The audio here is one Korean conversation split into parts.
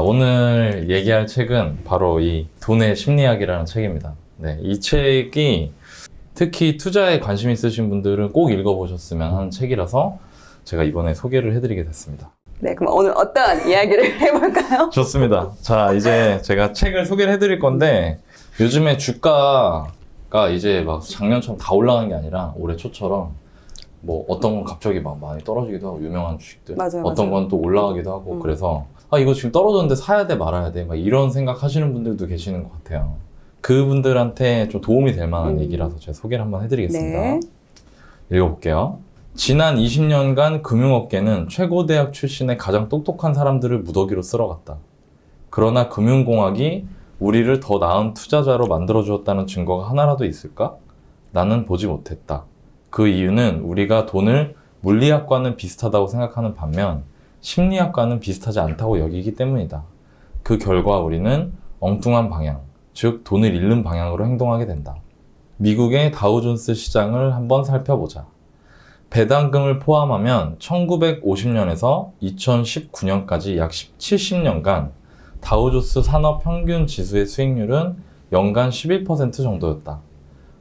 오늘 얘기할 책은 바로 이 돈의 심리학이라는 책입니다. 네, 이 책이 특히 투자에 관심 있으신 분들은 꼭 읽어보셨으면 하는 책이라서 제가 이번에 소개를 해드리게 됐습니다. 네, 그럼 오늘 어떤 이야기를 해볼까요? 좋습니다. 자, 이제 제가 책을 소개를 해드릴 건데 요즘에 주가가 이제 막 작년처럼 다 올라가는 게 아니라 올해 초처럼 뭐 어떤 건 갑자기 막 많이 떨어지기도 하고 유명한 주식들 맞아요, 어떤 건 또 올라가기도 하고 그래서 아 이거 지금 떨어졌는데 사야 돼 말아야 돼 막 이런 생각 하시는 분들도 계시는 것 같아요. 그분들한테 좀 도움이 될 만한 얘기라서 제가 소개를 한번 해드리겠습니다. 네. 읽어볼게요. 지난 20년간 금융업계는 최고 대학 출신의 가장 똑똑한 사람들을 무더기로 쓸어갔다. 그러나 금융공학이 우리를 더 나은 투자자로 만들어주었다는 증거가 하나라도 있을까? 나는 보지 못했다. 그 이유는 우리가 돈을 물리학과는 비슷하다고 생각하는 반면 심리학과는 비슷하지 않다고 여기기 때문이다. 그 결과 우리는 엉뚱한 방향, 즉 돈을 잃는 방향으로 행동하게 된다. 미국의 다우존스 시장을 한번 살펴보자. 배당금을 포함하면 1950년에서 2019년까지 약 70년간 다우존스 산업 평균 지수의 수익률은 연간 11% 정도였다.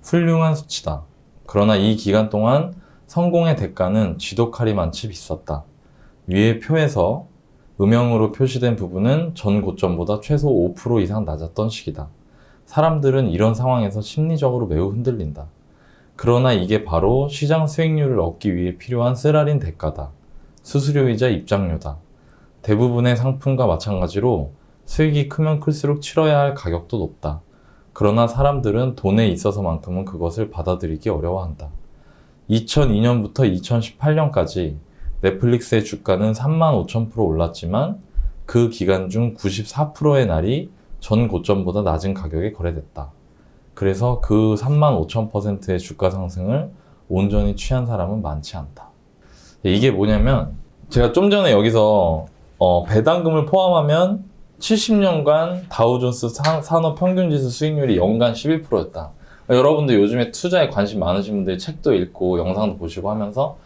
훌륭한 수치다. 그러나 이 기간 동안 성공의 대가는 지독하리만치 비쌌다. 위의 표에서 음영으로 표시된 부분은 전 고점보다 최소 5% 이상 낮았던 시기다. 사람들은 이런 상황에서 심리적으로 매우 흔들린다. 그러나 이게 바로 시장 수익률을 얻기 위해 필요한 쓰라린 대가다. 수수료이자 입장료다. 대부분의 상품과 마찬가지로 수익이 크면 클수록 치러야 할 가격도 높다. 그러나 사람들은 돈에 있어서만큼은 그것을 받아들이기 어려워한다. 2002년부터 2018년까지 넷플릭스의 주가는 35,000% 올랐지만 그 기간 중 94%의 날이 전 고점보다 낮은 가격에 거래됐다. 그래서 그 35,000%의 주가 상승을 온전히 취한 사람은 많지 않다. 이게 뭐냐면 제가 좀 전에 여기서 배당금을 포함하면 70년간 다우존스 산업 평균지수 수익률이 연간 11%였다. 여러분들 요즘에 투자에 관심 많으신 분들 책도 읽고 영상도 보시고 하면서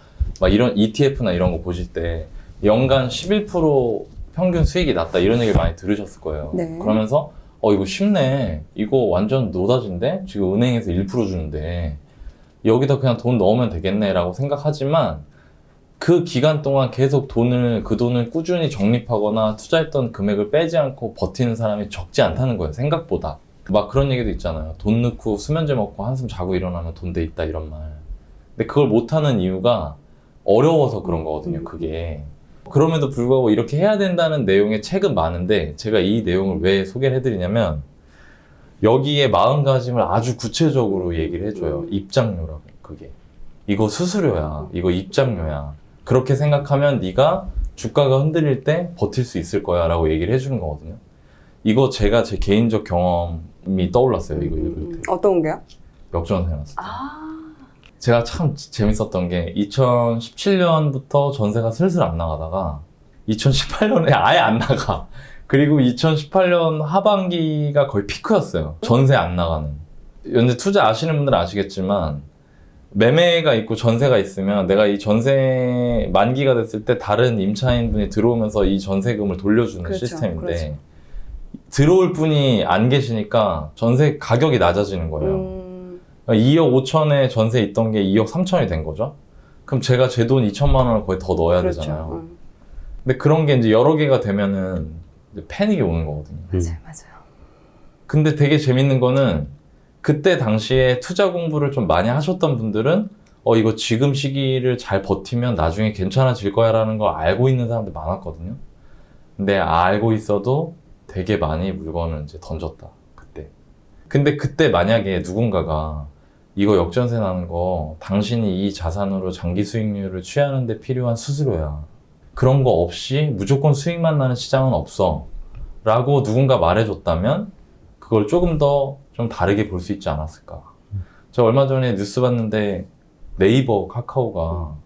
막 이런 ETF나 이런 거 보실 때 연간 11% 평균 수익이 났다 이런 얘기를 많이 들으셨을 거예요. 네. 그러면서 이거 쉽네. 이거 완전 노다진데? 지금 은행에서 1% 주는데 여기다 그냥 돈 넣으면 되겠네 라고 생각하지만 그 기간 동안 계속 그 돈을 꾸준히 적립하거나 투자했던 금액을 빼지 않고 버티는 사람이 적지 않다는 거예요. 생각보다. 막 그런 얘기도 있잖아요. 돈 넣고 수면제 먹고 한숨 자고 일어나면 돈 돼 있다 이런 말. 근데 그걸 못하는 이유가 어려워서 그런 거거든요. 그게. 그럼에도 불구하고 이렇게 해야 된다는 내용의 책은 많은데 제가 이 내용을 왜 소개를 해드리냐면 여기에 마음가짐을 아주 구체적으로 얘기를 해줘요. 입장료라고. 그게. 이거 수수료야. 이거 입장료야. 그렇게 생각하면 네가 주가가 흔들릴 때 버틸 수 있을 거야 라고 얘기를 해주는 거거든요. 이거 제가 제 개인적 경험이 떠올랐어요. 이거 읽을 때. 어떤 게요? 역전세 났을 때. 제가 참 재밌었던 게 2017년부터 전세가 슬슬 안 나가다가 2018년에 아예 안 나가. 그리고 2018년 하반기가 거의 피크였어요. 전세 안 나가는. 연재 투자 아시는 분들은 아시겠지만 매매가 있고 전세가 있으면 내가 이 전세 만기가 됐을 때 다른 임차인분이 들어오면서 이 전세금을 돌려주는 그렇죠, 시스템인데 그렇죠. 들어올 분이 안 계시니까 전세 가격이 낮아지는 거예요. 2억 5천에 전세 있던 게 2억 3천이 된 거죠. 그럼 제가 제 돈 2천만 원을 거의 더 넣어야 그렇죠. 되잖아요. 근데 그런 게 이제 여러 개가 되면은 이제 패닉이 오는 거거든요. 맞아요. 근데 되게 재밌는 거는 그때 당시에 투자 공부를 좀 많이 하셨던 분들은 이거 지금 시기를 잘 버티면 나중에 괜찮아질 거야 라는 걸 알고 있는 사람들 많았거든요. 근데 알고 있어도 되게 많이 물건을 이제 던졌다. 그때. 근데 그때 만약에 누군가가 이거 역전세 나는 거 당신이 이 자산으로 장기 수익률을 취하는 데 필요한 수수료야. 그런 거 없이 무조건 수익만 나는 시장은 없어. 라고 누군가 말해줬다면 그걸 조금 더 좀 다르게 볼 수 있지 않았을까. 저 얼마 전에 뉴스 봤는데 네이버, 카카오가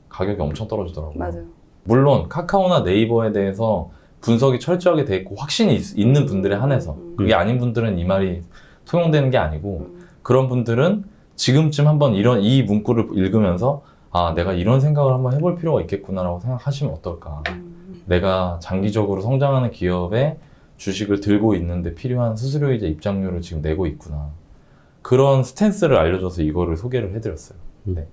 가격이 엄청 떨어지더라고요. 맞아요. 물론 카카오나 네이버에 대해서 분석이 철저하게 돼 있고 확신이 있는 분들에 한해서 그게 아닌 분들은 이 말이 통용되는 게 아니고 그런 분들은 지금쯤 한번 이 문구를 읽으면서 아 내가 이런 생각을 한번 해볼 필요가 있겠구나 라고 생각하시면 어떨까. 내가 장기적으로 성장하는 기업에 주식을 들고 있는데 필요한 수수료이자 입장료를 지금 내고 있구나. 그런 스탠스를 알려줘서 이거를 소개를 해드렸어요. 네.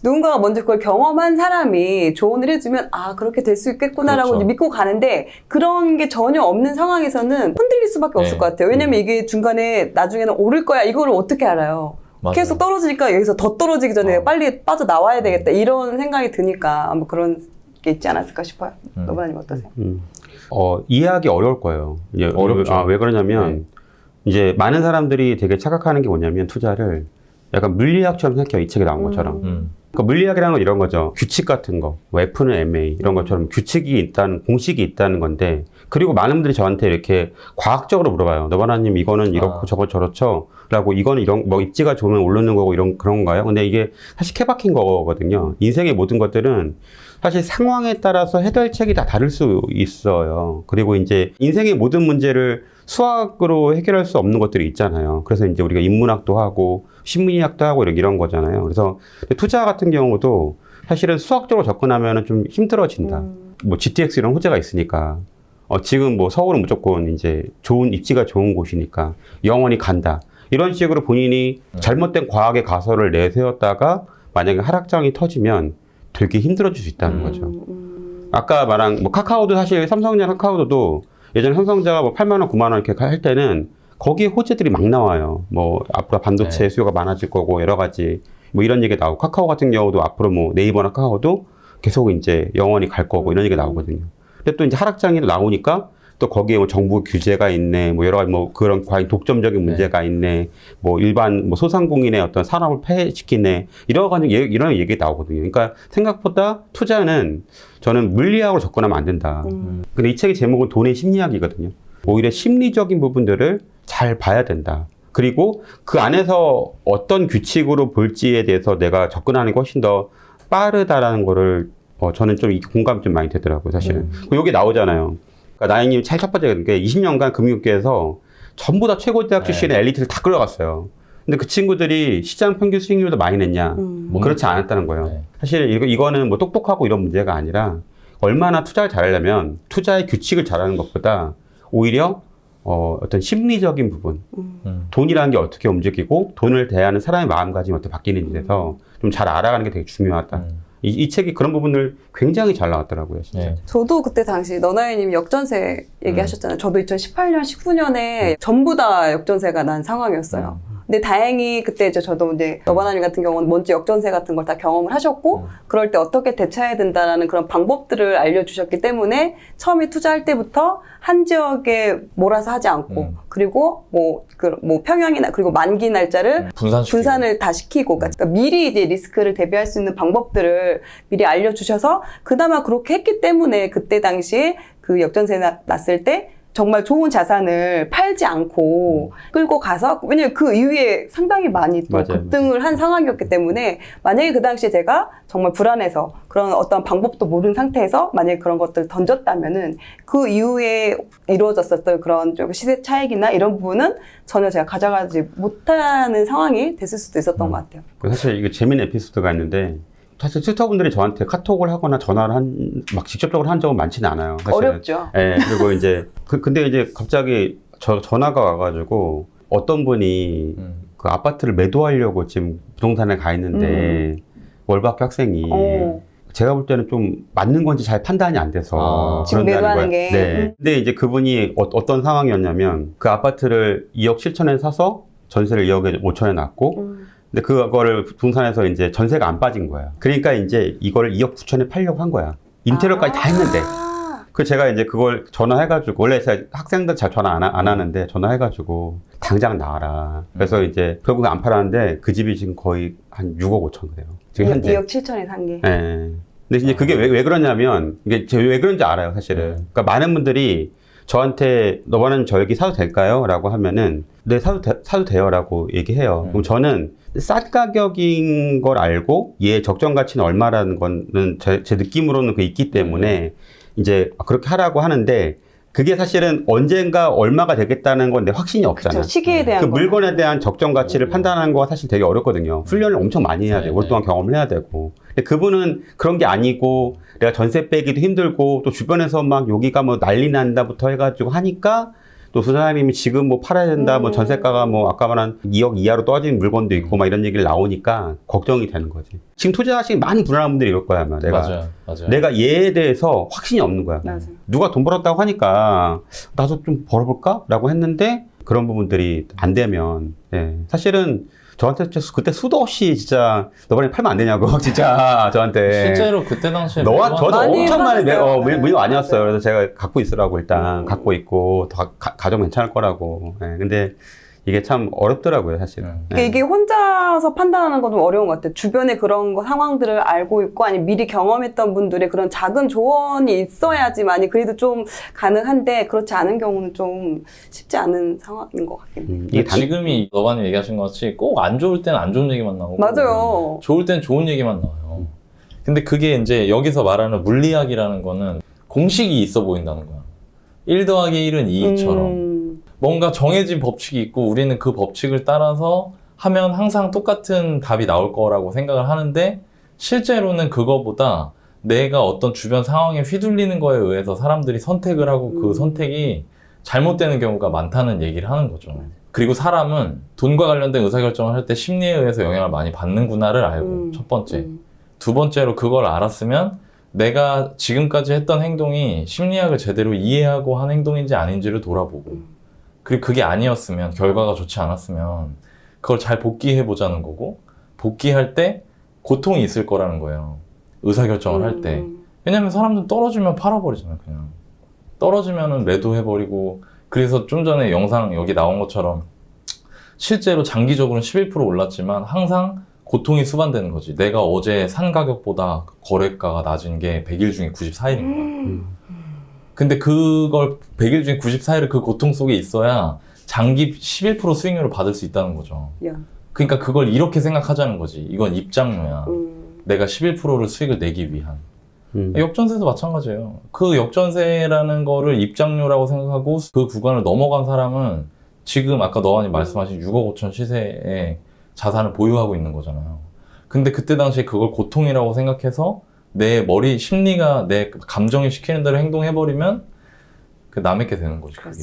누군가가 먼저 그걸 경험한 사람이 조언을 해주면 아 그렇게 될 수 있겠구나라고 그렇죠. 이제 믿고 가는데 그런 게 전혀 없는 상황에서는 흔들릴 수밖에 없을 네. 것 같아요. 왜냐면 이게 중간에 나중에는 오를 거야 이거를 어떻게 알아요. 맞아요. 계속 떨어지니까 여기서 더 떨어지기 전에 빨리 빠져나와야 되겠다 이런 생각이 드니까 아마 그런 게 있지 않았을까 싶어요. 노바나님 어떠세요? 이해하기 어려울 거예요. 이제 어렵죠. 왜 그러냐면 이제 많은 사람들이 되게 착각하는 게 뭐냐면 투자를 약간 물리학처럼 생각해요. 이 책에 나온 것처럼. 그러니까 물리학이라는 건 이런 거죠. 규칙 같은 거, 뭐 F는 MA 이런 것처럼 규칙이 있다는, 공식이 있다는 건데, 그리고 많은 분들이 저한테 이렇게 과학적으로 물어봐요. 너바나님 이거는 이렇고 저거 저렇죠? 라고 이거는 이런 뭐 입지가 좋으면 오르는 거고 이런 그런 건가요? 근데 이게 사실 케바케인 거거든요. 인생의 모든 것들은 사실 상황에 따라서 해결책이 다 다를 수 있어요. 그리고 이제 인생의 모든 문제를 수학으로 해결할 수 없는 것들이 있잖아요. 그래서 이제 우리가 인문학도 하고 심리학도 하고 이런 거잖아요. 그래서 투자 같은 경우도 사실은 수학적으로 접근하면 좀 힘들어진다. 뭐 GTX 이런 호재가 있으니까. 지금 뭐 서울은 무조건 이제 좋은 입지가 좋은 곳이니까 영원히 간다. 이런 식으로 본인이 잘못된 과학의 가설을 내세웠다가 만약에 하락장이 터지면 되게 힘들어질 수 있다는 거죠. 아까 말한 뭐 카카오도 사실 삼성전자 카카오도 예전에 삼성전자가 뭐 8만 원, 9만 원 이렇게 할 때는 거기에 호재들이 막 나와요. 뭐 앞으로 반도체 수요가 많아질 거고 여러 가지 뭐 이런 얘기 나오고 카카오 같은 경우도 앞으로 뭐 네이버나 카카오도 계속 이제 영원히 갈 거고 이런 얘기 나오거든요. 근데 또 이제 하락장이 나오니까 또 거기에 뭐 정부 규제가 있네, 뭐 여러 가지 뭐 그런 과연 독점적인 문제가 있네, 뭐 일반 뭐 소상공인의 어떤 산업을 폐해시키네, 이런 얘기 나오거든요. 그러니까 생각보다 투자는 저는 물리학으로 접근하면 안 된다. 근데 이 책의 제목은 돈의 심리학이거든요. 오히려 심리적인 부분들을 잘 봐야 된다. 그리고 그 안에서 어떤 규칙으로 볼지에 대해서 내가 접근하는 게 훨씬 더 빠르다라는 거를 저는 좀 공감이 좀 많이 되더라고요, 사실은. 그리고 여기 나오잖아요. 그러니까 나영님 첫 번째 게 20년간 금융계에서 전부 다 최고 대학 출신의 엘리트를 다 끌어갔어요. 근데 그 친구들이 시장 평균 수익률도 많이 냈냐? 그렇지 않았다는 거예요. 네. 사실 이거는 뭐 똑똑하고 이런 문제가 아니라 얼마나 투자를 잘하려면 투자의 규칙을 잘하는 것보다 오히려 어떤 심리적인 부분, 돈이라는 게 어떻게 움직이고 돈을 대하는 사람의 마음가짐이 어떻게 바뀌는지에 대해서 좀 잘 알아가는 게 되게 중요하다. 이 책이 그런 부분을 굉장히 잘 나왔더라고요, 진짜. 네. 저도 그때 당시 너나이님 역전세 얘기하셨잖아요. 저도 2018년, 19년에 전부 다 역전세가 난 상황이었어요. 근데 다행히 그때 저도 이제 너바나님 같은 경우는 먼저 역전세 같은 걸 다 경험을 하셨고 그럴 때 어떻게 대처해야 된다라는 그런 방법들을 알려주셨기 때문에 처음에 투자할 때부터 한 지역에 몰아서 하지 않고 그리고 뭐 평형이나 그리고 만기 날짜를 분산을 다 시키고 그러니까 미리 이제 리스크를 대비할 수 있는 방법들을 미리 알려주셔서 그나마 그렇게 했기 때문에 그때 당시에 그 역전세 났을 때 정말 좋은 자산을 팔지 않고 끌고 가서 왜냐면 그 이후에 상당히 많이 또 급등을 한 상황이었기 때문에 만약에 그 당시에 제가 정말 불안해서 그런 어떤 방법도 모르는 상태에서 만약에 그런 것들을 던졌다면은 그 이후에 이루어졌었던 그런 좀 시세 차익이나 이런 부분은 전혀 제가 가져가지 못하는 상황이 됐을 수도 있었던 것 같아요. 사실 이게 재미있는 에피소드가 있는데 사실 투자분들이 저한테 카톡을 하거나 전화를 막 직접적으로 한 적은 많지는 않아요. 사실은. 어렵죠. 네, 그리고 이제 근데 이제 갑자기 전화가 와가지고 어떤 분이 그 아파트를 매도하려고 지금 부동산에 가 있는데 월박교 학생이 제가 볼 때는 좀 맞는 건지 잘 판단이 안 돼서 지금 매도하는 게. 네. 근데 이제 그분이 어떤 상황이었냐면 그 아파트를 2억 7천에 사서 전세를 2억 5천에 놨고 근데 그거를 부동산에서 이제 전세가 안 빠진 거야. 그러니까 이제 이거를 2억 9천에 팔려고 한 거야. 인테리어까지 다 했는데. 그래서 제가 이제 그걸 전화해가지고, 원래 제가 학생들 잘 전화 안 하는데 전화해가지고, 당장 나와라. 그래서 이제 결국에 안 팔았는데 그 집이 지금 거의 한 6억 5천 그래요. 지금 현재. 2억 7천에 산 게. 네. 근데 이제 그게 왜 그러냐면, 이게 왜 그런지 알아요, 사실은. 그러니까 많은 분들이 저한테 너바나님 저 여기 사도 될까요? 라고 하면은 네 사도 돼요 라고 얘기해요. 그럼 저는 싼 가격인 걸 알고 얘의 적정 가치는 얼마라는 거는 제 느낌으로는 그 있기 때문에 이제 그렇게 하라고 하는데 그게 사실은 언젠가 얼마가 되겠다는 건데 확신이 없잖아. 그쵸, 시기에 대한 그 물건에 대한 적정 가치를 판단하는 거가 사실 되게 어렵거든요. 훈련을 엄청 많이 해야 되고 오랫동안 경험을 해야 되고. 근데 그분은 그런 게 아니고 내가 전세 빼기도 힘들고 또 주변에서 막 여기가 뭐 난리 난다부터 해가지고 하니까 또 소장님이 지금 뭐 팔아야 된다, 뭐 전세가가 뭐 아까 말한 2억 이하로 떨어진 물건도 있고 막 이런 얘기를 나오니까 걱정이 되는 거지. 지금 투자하신 많은 불안한 분들이 이럴 거야, 아마. 맞아요. 내가 얘에 대해서 확신이 없는 거야. 맞아요. 누가 돈 벌었다고 하니까 나도 좀 벌어볼까? 라고 했는데 그런 부분들이 안 되면, 예. 사실은 저한테 진짜 그때 수도 없이 진짜 너번에 팔면 안 되냐고 진짜 저한테 실제로 그때 당시에 너와 저도 많이 엄청 많이 받았어요. 문의 많이 왔어요. 그래서 제가 갖고 있으라고 일단 갖고 있고 더 가정 괜찮을 거라고. 예, 근데 이게 참 어렵더라고요 사실은. 그러니까 이게 혼자서 판단하는 건 좀 어려운 것 같아요. 주변에 그런 거 상황들을 알고 있고 아니면 미리 경험했던 분들의 그런 작은 조언이 있어야지만이 그래도 좀 가능한데 그렇지 않은 경우는 좀 쉽지 않은 상황인 것 같긴 해요. 이게 지금이 너바님 얘기하신 것 같이 꼭 안 좋을 때는 안 좋은 얘기만 나오고 맞아요. 좋을 땐 좋은 얘기만 나와요. 근데 그게 이제 여기서 말하는 물리학이라는 거는 공식이 있어 보인다는 거야. 1 더하기 1은 2처럼 뭔가 정해진 법칙이 있고 우리는 그 법칙을 따라서 하면 항상 똑같은 답이 나올 거라고 생각을 하는데 실제로는 그거보다 내가 어떤 주변 상황에 휘둘리는 거에 의해서 사람들이 선택을 하고 그 선택이 잘못되는 경우가 많다는 얘기를 하는 거죠. 그리고 사람은 돈과 관련된 의사결정을 할 때 심리에 의해서 영향을 많이 받는구나를 알고 첫 번째. 두 번째로 그걸 알았으면 내가 지금까지 했던 행동이 심리학을 제대로 이해하고 한 행동인지 아닌지를 돌아보고 그리고 그게 아니었으면 결과가 좋지 않았으면 그걸 잘 복귀해 보자는 거고 복귀할 때 고통이 있을 거라는 거예요. 의사결정을 할 때. 왜냐면 사람들은 떨어지면 팔아버리잖아요. 그냥 떨어지면은 매도해버리고 그래서 좀 전에 영상 여기 나온 것처럼 실제로 장기적으로는 11% 올랐지만 항상 고통이 수반되는 거지. 내가 어제 산 가격보다 거래가가 낮은 게 100일 중에 94일인 거야. 근데 그걸 100일 중에 94일을 그 고통 속에 있어야 장기 11% 수익률을 받을 수 있다는 거죠. 야. 그러니까 그걸 이렇게 생각하자는 거지. 이건 입장료야. 내가 11%를 수익을 내기 위한. 역전세도 마찬가지예요. 그 역전세라는 거를 입장료라고 생각하고 그 구간을 넘어간 사람은 지금 아까 너한이 말씀하신 6억 5천 시세에 자산을 보유하고 있는 거잖아요. 근데 그때 당시에 그걸 고통이라고 생각해서 내 머리 심리가 내 감정이 시키는 대로 행동해버리면 그 남의 게 되는 거죠. 그게.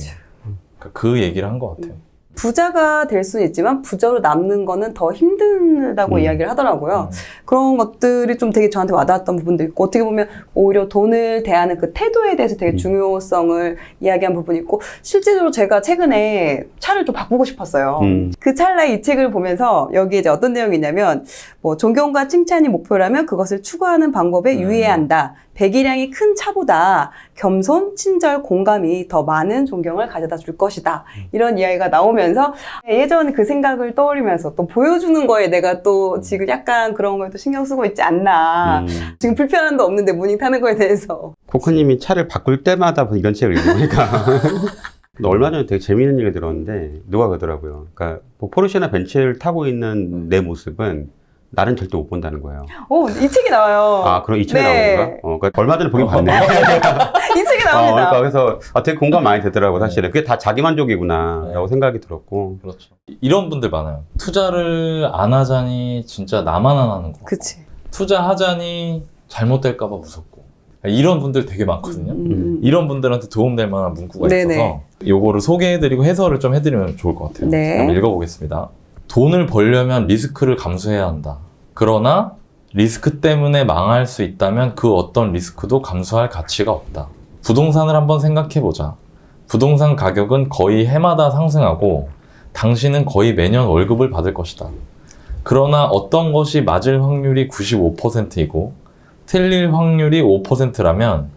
그러니까 그 얘기를 한 것 같아요. 부자가 될 수는 있지만 부자로 남는 거는 더 힘들다고 이야기를 하더라고요. 그런 것들이 좀 되게 저한테 와닿았던 부분도 있고 어떻게 보면 오히려 돈을 대하는 그 태도에 대해서 되게 중요성을 이야기한 부분이 있고 실제로 제가 최근에 차를 좀 바꾸고 싶었어요. 그 찰나에 이 책을 보면서 여기에 이제 어떤 내용이 있냐면 뭐 존경과 칭찬이 목표라면 그것을 추구하는 방법에 유의해야 한다. 배기량이 큰 차보다 겸손, 친절, 공감이 더 많은 존경을 가져다 줄 것이다. 이런 이야기가 나오면서 예전 그 생각을 떠올리면서 또 보여주는 거에 내가 또 지금 약간 그런 거에 또 신경 쓰고 있지 않나. 지금 불편함도 없는데 모닝 타는 거에 대해서. 코코님이 차를 바꿀 때마다 이런 책을 읽으니까. 얼마 전에 되게 재미있는 얘기를 들었는데 누가 그러더라고요. 그러니까 뭐 포르쉐나 벤츠를 타고 있는 내 모습은 나는 절대 못 본다는 거예요. 이 책이 나와요. 아, 그럼 이 책에 네. 나오는 거야? 그러니까 얼마 전에 보긴 봤네. 이 책이 나옵니다. 그러니까 그래서 되게 공감 많이 되더라고 사실은. 그게 다 자기만족이구나라고 생각이 들었고. 그렇죠. 이런 분들 많아요. 투자를 안 하자니 진짜 나만 안 하는 거. 그치. 투자하자니 잘못될까봐 무섭고. 이런 분들 되게 많거든요. 이런 분들한테 도움될 만한 문구가 네네. 있어서 요거를 소개해드리고 해설을 좀 해드리면 좋을 것 같아요. 네. 한번 읽어보겠습니다. 돈을 벌려면 리스크를 감수해야 한다. 그러나 리스크 때문에 망할 수 있다면 그 어떤 리스크도 감수할 가치가 없다. 부동산을 한번 생각해보자. 부동산 가격은 거의 해마다 상승하고 당신은 거의 매년 월급을 받을 것이다. 그러나 어떤 것이 맞을 확률이 95%이고 틀릴 확률이 5%라면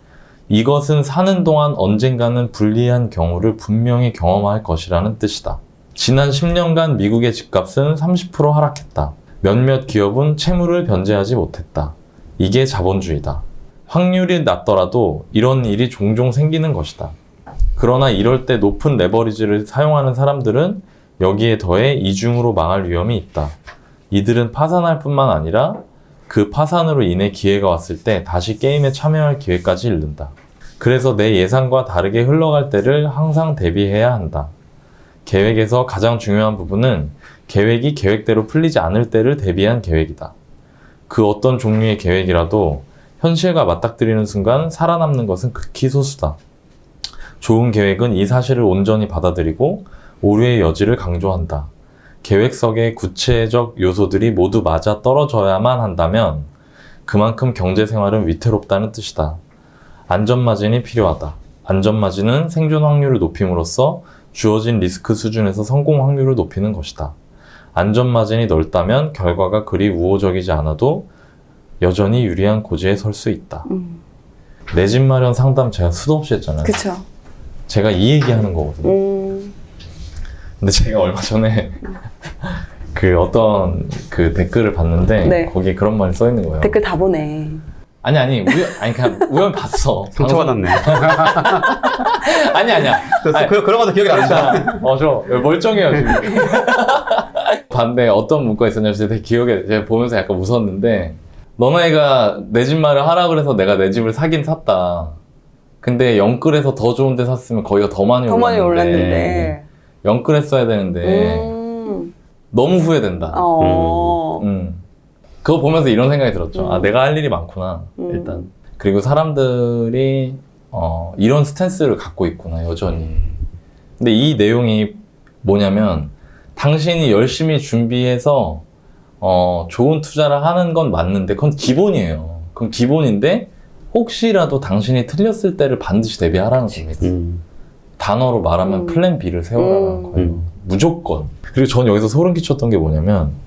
이것은 사는 동안 언젠가는 불리한 경우를 분명히 경험할 것이라는 뜻이다. 지난 10년간 미국의 집값은 30% 하락했다. 몇몇 기업은 채무를 변제하지 못했다. 이게 자본주의다. 확률이 낮더라도 이런 일이 종종 생기는 것이다. 그러나 이럴 때 높은 레버리지를 사용하는 사람들은 여기에 더해 이중으로 망할 위험이 있다. 이들은 파산할 뿐만 아니라 그 파산으로 인해 기회가 왔을 때 다시 게임에 참여할 기회까지 잃는다. 그래서 내 예상과 다르게 흘러갈 때를 항상 대비해야 한다. 계획에서 가장 중요한 부분은 계획이 계획대로 풀리지 않을 때를 대비한 계획이다. 그 어떤 종류의 계획이라도 현실과 맞닥뜨리는 순간 살아남는 것은 극히 소수다. 좋은 계획은 이 사실을 온전히 받아들이고 오류의 여지를 강조한다. 계획석의 구체적 요소들이 모두 맞아 떨어져야만 한다면 그만큼 경제생활은 위태롭다는 뜻이다. 안전마진이 필요하다. 안전마진은 생존 확률을 높임으로써 주어진 리스크 수준에서 성공 확률을 높이는 것이다. 안전마진이 넓다면 결과가 그리 우호적이지 않아도 여전히 유리한 고지에 설 수 있다. 내 집 마련 상담 제가 수도 없이 했잖아요. 그쵸. 제가 이 얘기하는 거거든요. 근데 제가 얼마 전에 그 어떤 그 댓글을 봤는데 네. 거기에 그런 말이 써 있는 거예요. 댓글 다 보네. 아니 그냥 우연 봤어. 상처받았네. 아니야. 그런 것도 기억이 납니다. 저 멀쩡해요 지금. 봤는데 어떤 문구가 있었냐면 되게 기억에 제가 보면서 약간 웃었는데 너네가 내 집 마련 하라 그래서 내가 내 집을 사긴 샀다. 근데 영끌에서 더 좋은 데 샀으면 거기가 더 많이 올랐는데 영끌 했어야 되는데 너무 후회된다. 그거 보면서 이런 생각이 들었죠. 아, 내가 할 일이 많구나, 일단. 그리고 사람들이, 이런 스탠스를 갖고 있구나, 여전히. 근데 이 내용이 뭐냐면, 당신이 열심히 준비해서, 좋은 투자를 하는 건 맞는데, 그건 기본이에요. 그건 기본인데, 혹시라도 당신이 틀렸을 때를 반드시 대비하라는 겁니다. 단어로 말하면 플랜 B를 세워라는 거예요. 무조건. 그리고 전 여기서 소름 끼쳤던 게 뭐냐면,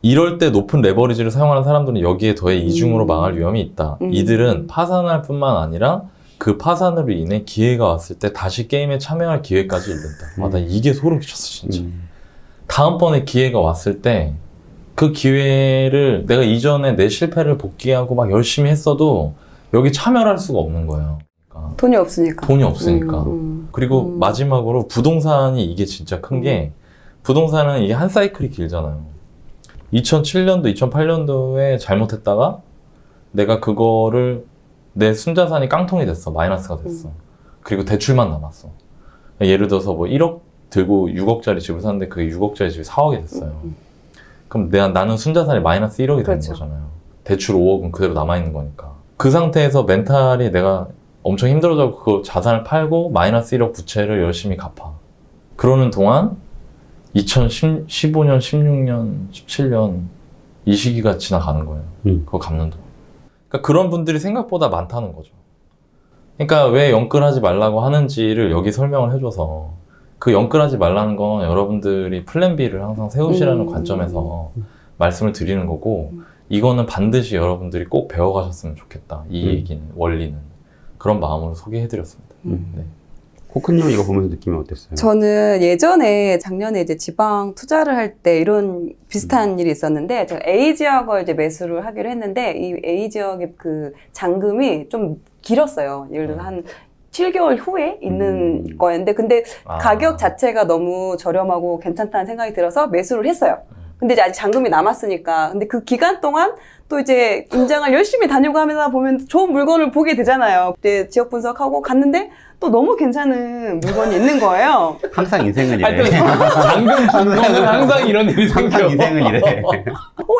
이럴 때 높은 레버리지를 사용하는 사람들은 여기에 더해 이중으로 망할 위험이 있다. 이들은 파산할 뿐만 아니라 그 파산으로 인해 기회가 왔을 때 다시 게임에 참여할 기회까지 잃는다. 아, 나 이게 소름 끼쳤어, 진짜. 다음번에 기회가 왔을 때 그 기회를 내가 이전에 내 실패를 복귀하고 막 열심히 했어도 여기 참여를 할 수가 없는 거예요. 돈이 없으니까. 돈이 없으니까. 그리고 마지막으로 부동산이 이게 진짜 큰 게 부동산은 이게 한 사이클이 길잖아요. 2007년도, 2008년도에 잘못했다가 내가 그거를 내 순자산이 깡통이 됐어. 마이너스가 됐어. 그리고 대출만 남았어. 예를 들어서 뭐 1억 들고 6억짜리 집을 샀는데 그게 6억짜리 집이 4억이 됐어요. 그럼 나는 순자산이 마이너스 1억이 되는 그렇죠. 거잖아요. 대출 5억은 그대로 남아있는 거니까. 그 상태에서 멘탈이 내가 엄청 힘들어져 그 자산을 팔고 마이너스 1억 부채를 열심히 갚아. 그러는 동안 2015년, 16년, 17년 이 시기가 지나가는 거예요. 그거 갚는 동안. 그러니까 그런 분들이 생각보다 많다는 거죠. 그러니까 왜 영끌하지 말라고 하는지를 여기 설명을 해줘서 그 영끌하지 말라는 건 여러분들이 플랜 B를 항상 세우시라는 관점에서 말씀을 드리는 거고 이거는 반드시 여러분들이 꼭 배워가셨으면 좋겠다. 이 얘기는, 원리는. 그런 마음으로 소개해드렸습니다. 네. 코크님 이거 보면서 느낌이 어땠어요? 저는 예전에 작년에 이제 지방 투자를 할 때 이런 비슷한 일이 있었는데 제가 A 지역을 이제 매수를 하기로 했는데 이 A 지역의 그 잔금이 좀 길었어요. 예를 들어 한 7개월 후에 있는 거였는데 근데 가격 자체가 너무 저렴하고 괜찮다는 생각이 들어서 매수를 했어요. 근데 이제 아직 잔금이 남았으니까. 근데 그 기간 동안 또 이제 임장을 열심히 다니고 하면서 보면 좋은 물건을 보게 되잖아요. 그때 지역 분석하고 갔는데 또 너무 괜찮은 물건이 있는 거예요. 항상 인생은 이래. 잔금 잔금은 항상 이런 일이 생겨. 항상 인생은 이래.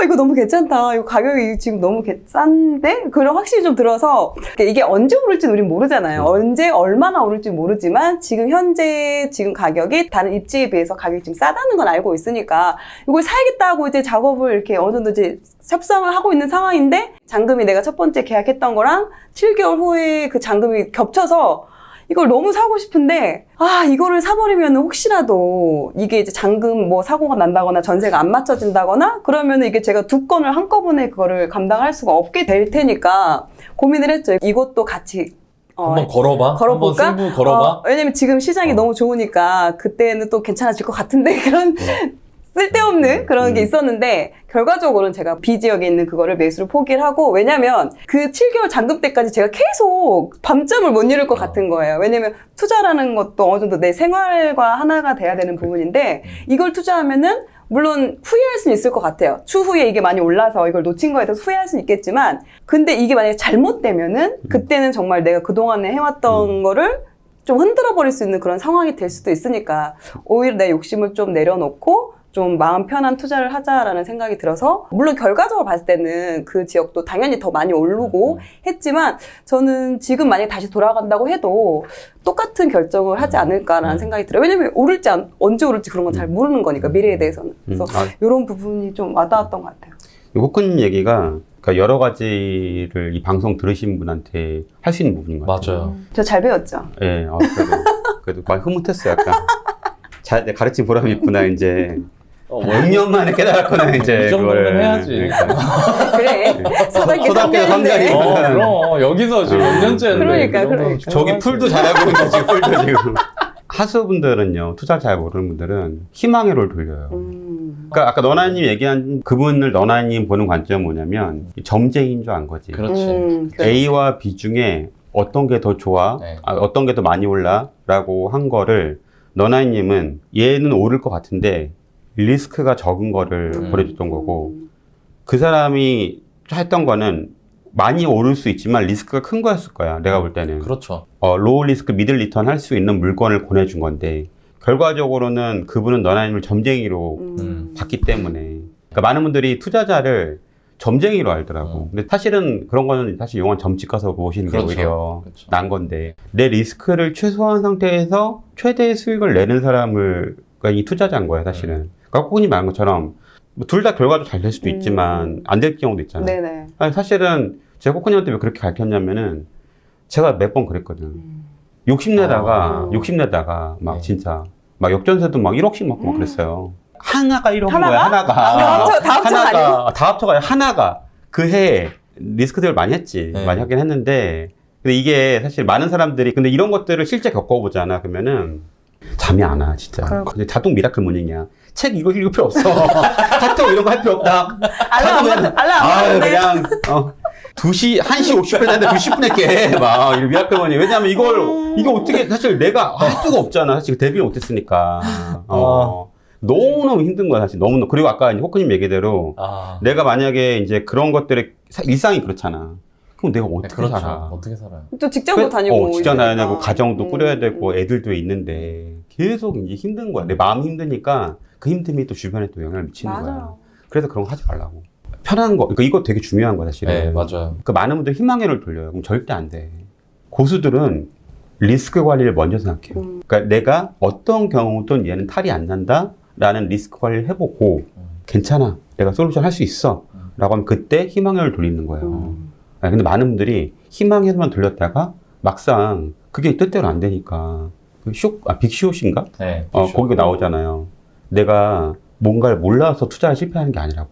이거 너무 괜찮다. 이거 가격이 지금 너무 싼데? 그런 확신이 좀 들어서 이게 언제 오를지는 우린 모르잖아요. 언제 얼마나 오를지 모르지만 지금 현재 지금 가격이 다른 입지에 비해서 가격이 지금 싸다는 건 알고 있으니까 이걸 사야겠다고 이제 작업을 이렇게 어느 정도 이제 협상을 하고 있는 상황인데 잔금이 내가 첫 번째 계약했던 거랑 7개월 후에 그 잔금이 겹쳐서 이걸 너무 사고 싶은데 이거를 사버리면 혹시라도 이게 이제 잔금 뭐 사고가 난다거나 전세가 안 맞춰진다거나 그러면 이게 제가 두 건을 한꺼번에 그거를 감당할 수가 없게 될 테니까 고민을 했죠. 이것도 같이 한번 걸어볼까? 한번 승부 걸어봐. 왜냐면 지금 시장이 너무 좋으니까 그때는 또 괜찮아질 것 같은데 그런 쓸데없는 그런 게 있었는데 결과적으로는 제가 B 지역에 있는 그거를 매수를 포기를 하고 왜냐면 그 7개월 잔금 때까지 제가 계속 밤잠을 못 이룰 것 같은 거예요. 왜냐면 투자라는 것도 어느 정도 내 생활과 하나가 돼야 되는 부분인데 이걸 투자하면은 물론 후회할 수는 있을 것 같아요. 추후에 이게 많이 올라서 이걸 놓친 거에 대해서 후회할 수는 있겠지만 근데 이게 만약에 잘못되면은 그때는 정말 내가 그동안에 해왔던 거를 좀 흔들어 버릴 수 있는 그런 상황이 될 수도 있으니까 오히려 내 욕심을 좀 내려놓고 좀 마음 편한 투자를 하자라는 생각이 들어서 물론 결과적으로 봤을 때는 그 지역도 당연히 더 많이 오르고 했지만 저는 지금 만약에 다시 돌아간다고 해도 똑같은 결정을 하지 않을까라는 생각이 들어요. 왜냐면 오를지 언제 오를지 그런 건 잘 모르는 거니까 미래에 대해서는. 그래서 이런 부분이 좀 와닿았던 것 같아요. 호크님 얘기가 그러니까 여러 가지를 이 방송 들으신 분한테 할 수 있는 부분인 것 같아요. 맞아요. 저 잘 배웠죠? 예, 그래도 많이 흐뭇했어요, 약간. 잘 가르친 보람이 있구나, 이제. 6년 만에 깨달았구나, 이제. 이 정도면 그거를. 해야지. 그래. 초등학교 초등학교 3년인데. 그럼 여기서 지금 몇 년째인데. 그러니까. 저기 풀도 잘하고 있는데, 지금 풀도 지금. 하수분들은요, 투자를 잘 모르는 분들은 희망회로를 돌려요. 그러니까 아까 너나님 얘기한 그분을 너나님 보는 관점은 뭐냐면 점쟁이인 줄 안 거지. 그렇지. A와 B 중에 어떤 게 더 좋아? 네. 어떤 게 더 많이 올라? 라고 한 거를 너나님은 얘는 오를 것 같은데 리스크가 적은 거를 보내줬던 거고 그 사람이 했던 거는 많이 오를 수 있지만 리스크가 큰 거였을 거야. 내가 볼 때는. 그렇죠. 로우 리스크 미들 리턴 할 수 있는 물건을 보내준 건데 결과적으로는 그분은 너나님을 점쟁이로 봤기 때문에 그러니까 많은 분들이 투자자를 점쟁이로 알더라고. 근데 사실은 그런 거는 사실 용한 점집 가서 보시는 게 그렇죠. 오히려 그렇죠. 난 건데 내 리스크를 최소화한 상태에서 최대의 수익을 내는 사람을 그러니까 이 투자자인 거야 사실은. 그러니까 코코님 말한 것처럼 둘 다 결과도 잘 될 수도 있지만 안 될 경우도 있잖아. 네네. 아니, 사실은 제가 코코님한테 왜 그렇게 가르쳤냐면은 제가 몇 번 그랬거든. 욕심내다가 막 네. 진짜 막 역전세도 막 1억씩 먹고 막 그랬어요. 하나가 1억인 거야, 하나가. 다 합쳐 아니고? 다 합쳐가 하나가. 그 해에 리스크 대비를 많이 했지. 네. 많이 하긴 했는데. 근데 이게 사실 많은 사람들이 근데 이런 것들을 실제 겪어보잖아. 그러면은 잠이 안 와, 진짜. 근데 자동 미라클 모닝이야. 책 이거 읽을 필요 없어. 카톡 이런 거 할 필요 없다. 알람 그냥 1시 50분 했는데 90분에 깨. 막 이런 미라클 모닝. 왜냐면 이거 어떻게 사실 내가 할 수가 없잖아. 사실 데뷔를 못했으니까. 너무너무 힘든 거야, 사실. 너무너무. 그리고 아까 호크님 얘기대로 내가 만약에 이제 그런 것들의 일상이 그렇잖아. 그럼 내가 어떻게 그렇죠. 살아? 어떻게 살아요? 또 직장도 다니고 직장 다녀야 있으니까. 되고 가정도 꾸려야 되고 애들도 있는데 계속 이제 힘든 거야. 내 마음이 힘드니까 그 힘듦이 또 주변에 또 영향을 미치는 거야. 맞아요. 그래서 그런 거 하지 말라고. 편한 거. 그러니까 이거 되게 중요한 거야, 사실은. 네, 맞아요. 그러니까 많은 분들이 희망회를 돌려요. 그럼 절대 안 돼. 고수들은 리스크 관리를 먼저 생각해요. 그러니까 내가 어떤 경우든 얘는 탈이 안 난다 라는 리스크 관리를 해보고 괜찮아. 내가 솔루션 할 수 있어. 라고 하면 그때 희망회를 돌리는 거예요. 근데 많은 분들이 희망회만 돌렸다가 막상 그게 뜻대로 안 되니까 빅쇼트인가? 네. 거기 나오잖아요. 내가 뭔가를 몰라서 투자에 실패하는 게 아니라고.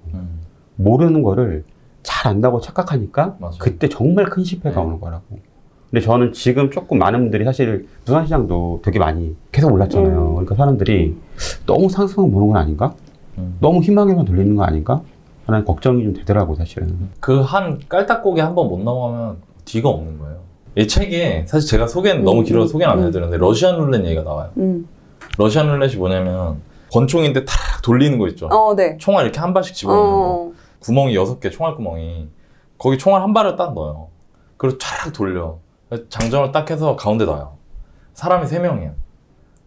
모르는 거를 잘 안다고 착각하니까 맞아요. 그때 정말 큰 실패가 오는 거라고. 근데 저는 지금 조금 많은 분들이 사실 부산시장도 되게 많이 계속 올랐잖아요. 그러니까 사람들이 너무 상승만 보는 건 아닌가? 너무 희망에만 돌리는 거 아닌가? 하는 걱정이 좀 되더라고 사실은. 그 한 깔딱고기 한 번 못 넘어가면 뒤가 없는 거예요. 이 책에 사실 제가 소개는 너무 길어서 소개는 안 해드렸는데 러시안 룰렛 얘기가 나와요. 러시안 룰렛이 뭐냐면 권총인데 탁 돌리는 거 있죠. 네. 총알 이렇게 한 발씩 집어넣는 거. 구멍이 6개, 총알 구멍이. 거기 총알 한 발을 딱 넣어요. 그리고 쫙 돌려. 장전을 딱 해서 가운데 놔요. 사람이 3명이에요.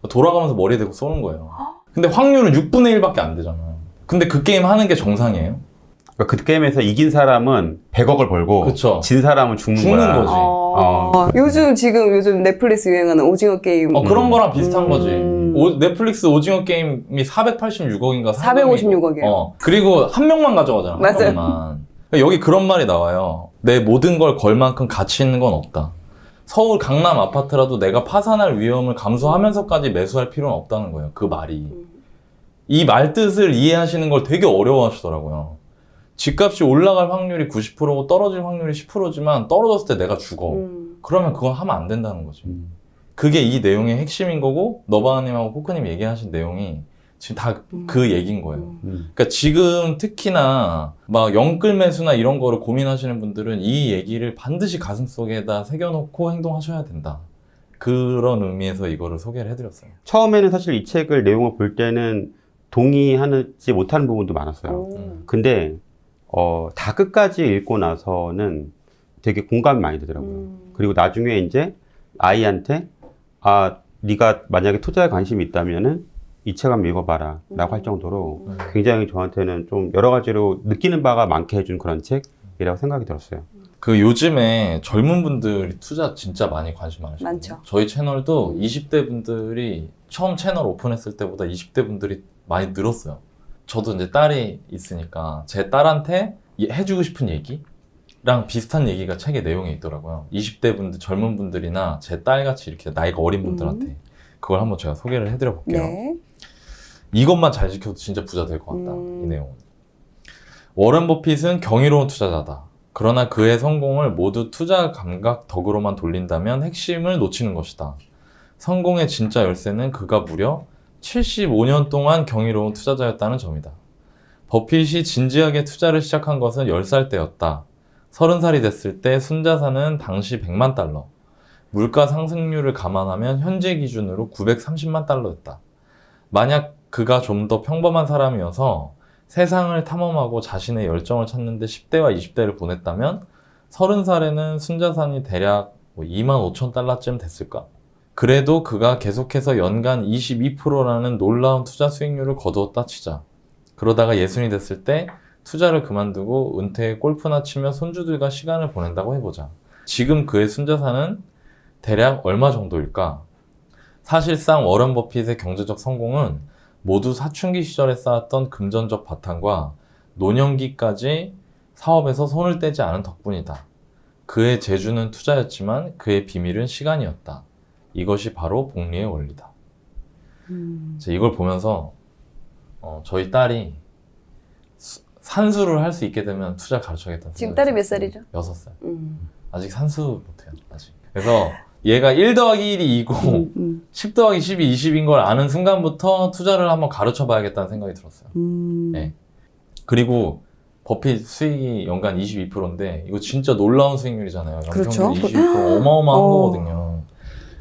돌아가면서 머리에 대고 쏘는 거예요. 근데 확률은 6분의 1밖에 안 되잖아요. 근데 그 게임 하는 게 정상이에요. 그러니까 그 게임에서 이긴 사람은 100억을 벌고 그쵸. 진 사람은 죽는 죽는 거야. 거지. 요즘 넷플릭스 유행하는 오징어 게임. 그런 거랑 비슷한 거지. 넷플릭스 오징어 게임이 486억인가 456억이에요. 그리고 한 명만 가져가잖아. 한 맞아요. 명만. 여기 그런 말이 나와요. 내 모든 걸 걸 만큼 가치 있는 건 없다. 서울 강남 아파트라도 내가 파산할 위험을 감수하면서까지 매수할 필요는 없다는 거예요. 그 말이. 이 말뜻을 이해하시는 걸 되게 어려워하시더라고요. 집값이 올라갈 확률이 90%고 떨어질 확률이 10%지만 떨어졌을 때 내가 죽어. 그러면 그건 하면 안 된다는 거지. 그게 이 내용의 핵심인 거고 너바나님하고 코크님 얘기하신 내용이 지금 다 그 얘기인 거예요. 그러니까 지금 특히나 막 영끌 매수나 이런 거를 고민하시는 분들은 이 얘기를 반드시 가슴속에다 새겨놓고 행동하셔야 된다. 그런 의미에서 이거를 소개를 해드렸어요. 처음에는 사실 이 책을 내용을 볼 때는 동의하지 못하는 부분도 많았어요. 근데 다 끝까지 읽고 나서는 되게 공감이 많이 되더라고요. 그리고 나중에 이제 아이한테 네가 만약에 투자에 관심이 있다면은 이 책 한번 읽어봐라 라고 할 정도로 굉장히 저한테는 좀 여러 가지로 느끼는 바가 많게 해준 그런 책이라고 생각이 들었어요. 그 요즘에 젊은 분들이 투자 진짜 많이 관심 많으시거든요. 많죠. 저희 채널도 20대 분들이 처음 채널 오픈했을 때보다 20대 분들이 많이 늘었어요. 저도 이제 딸이 있으니까 제 딸한테 해주고 싶은 얘기랑 비슷한 얘기가 책의 내용에 있더라고요. 20대 분들, 젊은 분들이나 제 딸같이 이렇게 나이가 어린 분들한테 그걸 한번 제가 소개를 해드려 볼게요. 네. 이것만 잘 지켜도 진짜 부자 될 것 같다. 이 내용은. 워런 버핏은 경이로운 투자자다. 그러나 그의 성공을 모두 투자 감각 덕으로만 돌린다면 핵심을 놓치는 것이다. 성공의 진짜 열쇠는 그가 무려 75년 동안 경이로운 투자자였다는 점이다. 버핏이 진지하게 투자를 시작한 것은 10살 때였다. 30살이 됐을 때 순자산은 당시 100만 달러, 물가 상승률을 감안하면 현재 기준으로 930만 달러였다. 만약 그가 좀 더 평범한 사람이어서 세상을 탐험하고 자신의 열정을 찾는데 10대와 20대를 보냈다면 30살에는 순자산이 대략 2만 5천 달러쯤 됐을까? 그래도 그가 계속해서 연간 22%라는 놀라운 투자 수익률을 거두었다 치자. 그러다가 60이 됐을 때 투자를 그만두고 은퇴에 골프나 치며 손주들과 시간을 보낸다고 해보자. 지금 그의 순자산은 대략 얼마 정도일까? 사실상 워런 버핏의 경제적 성공은 모두 사춘기 시절에 쌓았던 금전적 바탕과 노년기까지 사업에서 손을 떼지 않은 덕분이다. 그의 재주는 투자였지만 그의 비밀은 시간이었다. 이것이 바로 복리의 원리다. 이걸 보면서 저희 딸이 산수를 할 수 있게 되면 투자 가르쳐야겠다는 지금 생각이 딸이 몇 들었어요. 살이죠? 6살. 아직 산수 못해요. 아직. 그래서 얘가 1 더하기 1이 2고 10 더하기 10이 20인 걸 아는 순간부터 투자를 한번 가르쳐 봐야겠다는 생각이 들었어요. 네. 그리고 버핏 수익이 연간 22%인데 이거 진짜 놀라운 수익률이잖아요. 그렇죠. 연평균 22% 어마어마한 거거든요.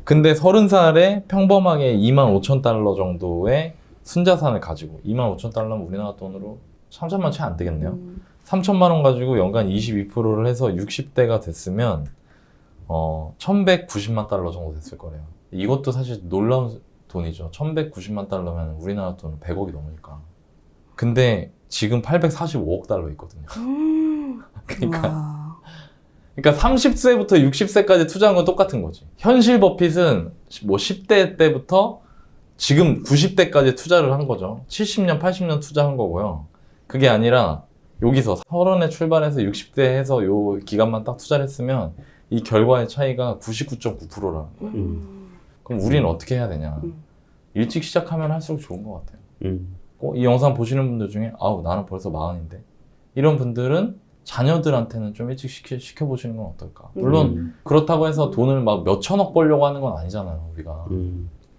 근데 30살에 평범하게 2만 5천 달러 정도의 순자산을 가지고 2만 5천 달러면 우리나라 돈으로 3천만 채 안 되겠네요. 3천만 원 가지고 연간 22%를 해서 60대가 됐으면 1190만 달러 정도 됐을 거래요. 이것도 사실 놀라운 돈이죠. 1190만 달러면 우리나라 돈 100억이 넘으니까. 근데 지금 845억 달러 있거든요. 그러니까 30세부터 60세까지 투자한 건 똑같은 거지. 현실 버핏은 뭐 10대 때부터 지금 90대까지 투자를 한 거죠. 70년, 80년 투자한 거고요. 그게 아니라 여기서 30에 출발해서 60대 해서 요 기간만 딱 투자를 했으면 이 결과의 차이가 99.9%라는 거예요. 그럼 우리는 어떻게 해야 되냐? 일찍 시작하면 할수록 좋은 것 같아요. 이 영상 보시는 분들 중에 아우 나는 벌써 40인데 이런 분들은 자녀들한테는 좀 일찍 시켜보시는 건 어떨까? 물론 그렇다고 해서 돈을 막 몇천억 벌려고 하는 건 아니잖아요, 우리가.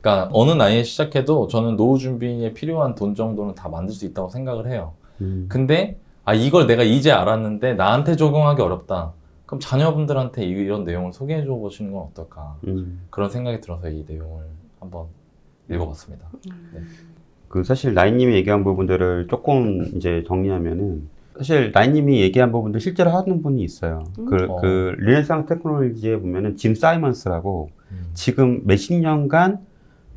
그러니까 어느 나이에 시작해도 저는 노후 준비에 필요한 돈 정도는 다 만들 수 있다고 생각을 해요. 근데 이걸 내가 이제 알았는데 나한테 적용하기 어렵다. 그럼 자녀분들한테 이런 내용을 소개해 줘 보시는 건 어떨까? 그런 생각이 들어서 이 내용을 한번 읽어봤습니다. 네. 그 사실 나인님이 얘기한 부분들을 조금 이제 정리하면은 사실 나인님이 얘기한 부분들 실제로 하는 분이 있어요. 그 르네상스 테크놀로지에 보면은 짐 사이먼스라고 지금 몇십 년간